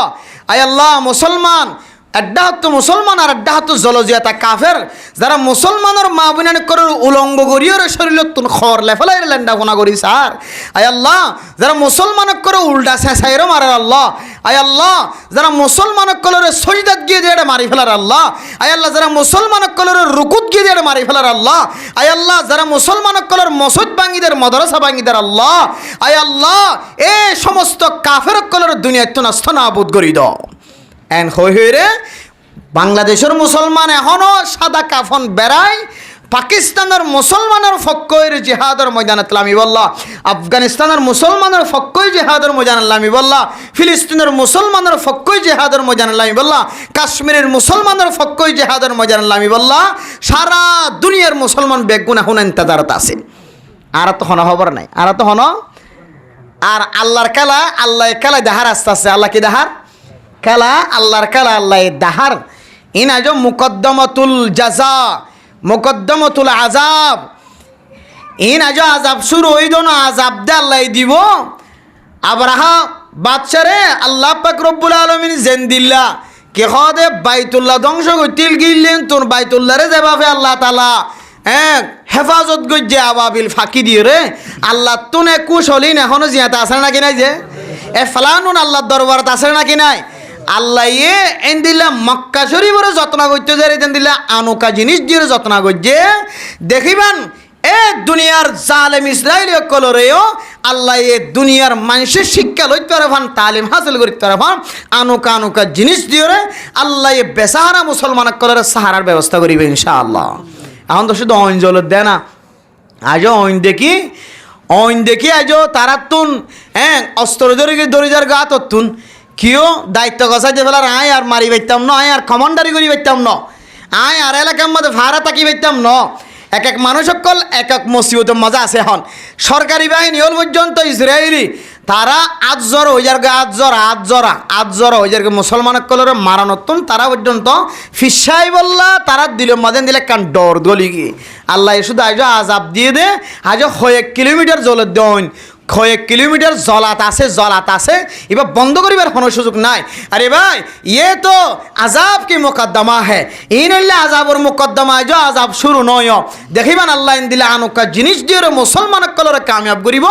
আয় আল্লাহ মুসলমান আড্ডা হতো মুসলমান আর আড্ডা হতো জলজিয়াতা কাফের যারা মুসলমানের মা বোনান করে উলঙ্গ করিওর শরীর তুন খর লেফালাই লেন্ডা কোনা করি স্যার আয় আল্লাহ যারা মুসলমানক করে উল্টা শেষাইরও মারে আল্লাহ আয় আল্লাহ যারা মুসলমানক কলরে সজদাত গিয়ে দিয়ে মারি ফেলার আল্লাহ আয় আল্লাহ যারা মুসলমানক কলরে রুকুত গিয়ে দিয়ে মারি ফেলার আল্লাহ আয় আল্লাহ যারা মুসলমানক কলর মসজিদ ভাঙ্গিদের মাদ্রাসা ভাঙ্গিদের আল্লাহ আয় আল্লাহ এ সমস্ত কাফের কলর দুনিয়াত নষ্ট নাবুদ করি দাও এন হইরে বাংলাদেশের মুসলমান এখনও সাদা কাফন বেড়ায় পাকিস্তানের মুসলমানের ফক্কইর জিহাদের ময়দানে লামি বল্লা আফগানিস্তানের মুসলমানের ফক্কই জিহাদের ময়দানে লামি বল্লা ফিলিস্তিনের মুসলমানের ফক্কই জিহাদের ময়দানে লামি বল্লা কাশ্মীরের মুসলমানের ফক্কই জিহাদের ময়দানে লামি বল্লা সারা দুনিয়ার মুসলমান বেগুন এখন ইন্তজারত আছে আর তো হন খবর নাই আর তো হন আর আল্লাহর খেলা আল্লাহ খেলা দেহার আস্তে আস্তে আল্লাহ কি দেহার খেলা আল্লাহর খেলা আল্লাহ দাহার ইনাজ মুকদ্দমাতুল জাজা মুকদ্দমাতুল আজাব ইনাজ আজাব শুরু হইল না আজাব দে আল্লাহ দিব আবরাহা বাদশারে আল্লাহ পাক রব্বুল আলামিন জেন দিল্লা কে খদে বাইতুল্লাহ ধ্বংস করতিল গিললেন তোর বাইতুল্লাহরে যাবে আল্লাহ তাআলা হেফাজত গজ্জে আবাবিল ফাঁকি দিয়ে রে আল্লাহ তুনে কুশলিন এখনো জিয়াতে আছে নাকি নাই যে এ ফলানুন আল্লাহর দরবারত আছে নাকি নাই আল্লাহ এন দিলা মক্কা শরীফের যত্ন করতে যাই এন দিলা আনুকা জিনিস দিয়ে যত্ন করছে দেখিবেন এ দুনিয়ার জালেম ইসরায়েলি কলরেও আল্লাহ এ দুনিয়ার মানুষের শিক্ষা লইতে পারবেন তালিম হাসিল করতে পারবেন আনুকা আনুকা জিনিস দিয়ে আল্লাহ এ বেসাহারা মুসলমান কলরের সাহারার ব্যবস্থা করিবে ইনশাআল্লাহ এখন তো শুধু অঞ্জল দেয় না আজও অইন দেখি আজও তারা তুন অস্ত্র দরিজার গা তুন কিও দায়িত্ব গছাই যে ফেলার আয় আর মারি পাইতাম ন আয় আর কমান্ডারি করি পাইতাম ন আয় আর এলাকার মধ্যে ভাড়া তাকি পাইতাম ন এক এক মানুষ সকল এক এক মুসিবতের মজা আছে এখন সরকারি বাহিনী হল পর্যন্ত ইসরায়েলি তারা আজর হয়ে যার আজর হয়ে যার মুসলমান কলর মারানোত্তন তারা পর্যন্ত ফিসাই বললা তারা দিল মাদেন দিলে কান ডর গলি গিয়ে আল্লাহ শুধু আজ আজাব দিয়ে দে আজ 1 কিলোমিটার জলের দেন 1 কিলোমিটার জলাত আছে এবার বন্ধ করিবার কোনো সুযোগ নাই আরে ভাই ये तो আজাব কি মুকদ্দমা है ইনল্লা আজাবর মুকদ্দমা जो আজাব শুরু নয় দেখিবেন আল্লাহ ইন দিলা আনুকা জিনিস দিয়ে মুসলমান কলরে কামিয়াব করিব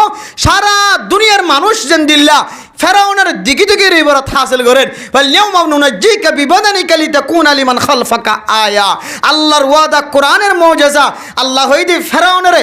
সারা দুনিয়ার মানুষ যেন দিল্লা ফেরাউনের দিকে দিকে ইবারত হাসিল করেন ওয়ালিয়াউমা নুনাজ্জিকা বিবাদানিকা লিতাকুনা লিমান খালফাকা আয়া আল্লাহর ওয়াদা কোরআনের মুজিজা আল্লাহ হইদি ফেরাউনের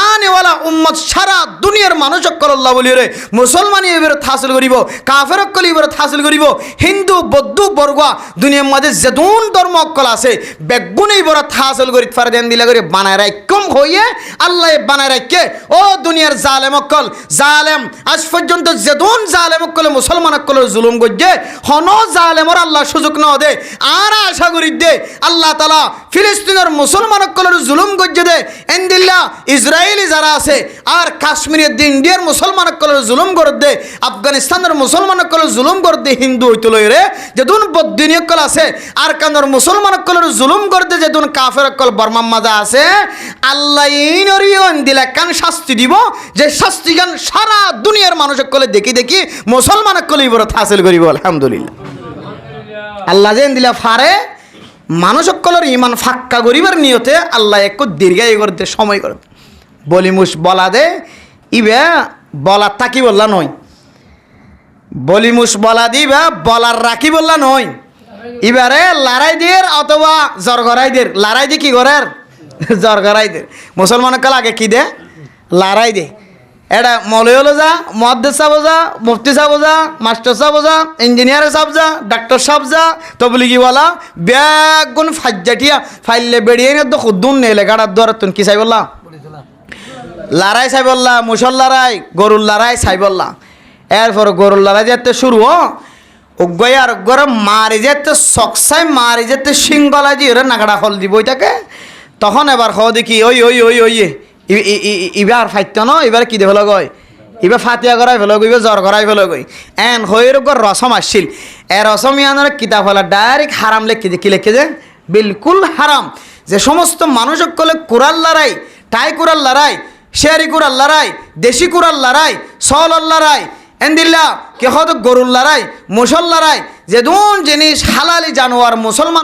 আনেওয়ালা উম্মত সারা দুনিয়ার মানুষ সকল আল্লাহ বলি রে মুসলমান ইবারত হাসিল করিব কাফের সকল ইবারত হাসিল করিব হিন্দু বৌদ্ধ বর্গা দুনিয়ার মধ্যে যেদুন ধর্ম সকল আছে বেগুন ইবারত হাসিল করি ফার দেন দিলা করে বানায় রাখম হইয়ে আল্লাহ বানায় রাখে ও দুনিয়ার জালেম সকল জালেম আজ পর্যন্ত যেদুন জালেম কলে মুসলমান কলে জুলুম গজ্জে হন জালেমর আল্লাহ সুযোগ ন দে আর আশা করি দে আল্লাহ তাআলা ফিলিস্তিনের মুসলমান কলে জুলুম গজ্জে দে এন্দিল্লা ইসরায়েলি যারা আছে আর কাশ্মীরের ইন্ডিয়ার মুসলমান কলে জুলুম করে দে আফগানিস্তানের মুসলমান কলে জুলুম করে দে হিন্দু হইতো লই রে যেদুন বদ্দিনী কল আছে আর কান্দর মুসলমান কলে জুলুম করে দে যেদুন কাফের কল বর্মা মাজা আছে আল্লাহ ইনরিও এন্দিলা কান শাস্তি দিব যে শাস্তি গান সারা দুনিয়ার মানুষ কলে দেখি মুসলমান কলে ইবারত হাসিল করিব আলহামদুলিল্লাহ আল্লাহ যেন দিলা ফারে মানুষ কলের ইমান ফাক্কা করিবার নিয়তে আল্লাহ একটু দীর্ঘায়ু করতে সময় করতে বলিমুস বলা দে ইবে বলার থাকি বললা নয় বলিমুস বলা দিবা বলার রাখি বললা নয় এবারে লড়াই দের অথবা জ্বর গড়াই দের লড়াই দিয়ে কি করার জ্বর গড়াই দের মুসলমান কাল আগে কি দে লড়াই দে এটা মৌলই হলো যা মহাদ্দেশ সাহেব যা মুফতি সাহেব যা মাস্টার সাহেব যা ইঞ্জিনিয়ার সাহেব যা ডাক্তার সাহেব যা তবলিগিওয়ালা ব্যাগুন ফাজ্জাটিয়া ফাইলে বেরিয়ে নিয়ে তো খুদ্দুন নেলে গাড়ার দ্বারা তুন কি সাইবল্লা লড়াই সাইবল্লা মুসল লড়াই গরুর লড়াই সাইবল্লা এরপর গরুর লড়াই যেতে শুরু উগ্গই আর গর মারি যেতে সকসাই মারি যেতে সিংগলা দিয়ে নাগাড়া হল দিব ওইটাকে তখন এবার হ দেখি ওই এবার ফাইত ন এবার কি দেবে গয় এবার ফাতিয়া করাই ফেলো এবার জ্বর করাই ফেলো গই এন হইর রসম আসছিল এ রসম ইয়ানোর কিতাব হলো ডাইরেক্ট হারাম লেখে কি লেখে যে বিলকুল হারাম যে সমস্ত মানুষ কলে কুরাল লড়াই টাই কুরাল লড়াই শেয়ারি কুরাল লড়াই দেশি কুরাল লড়াই সল লড়াই এন্দিল্লা কে হতো গরুর লড়াই মুসল লড়াই যে দুন জিনিস হালালি জানোয়ার মুসলমান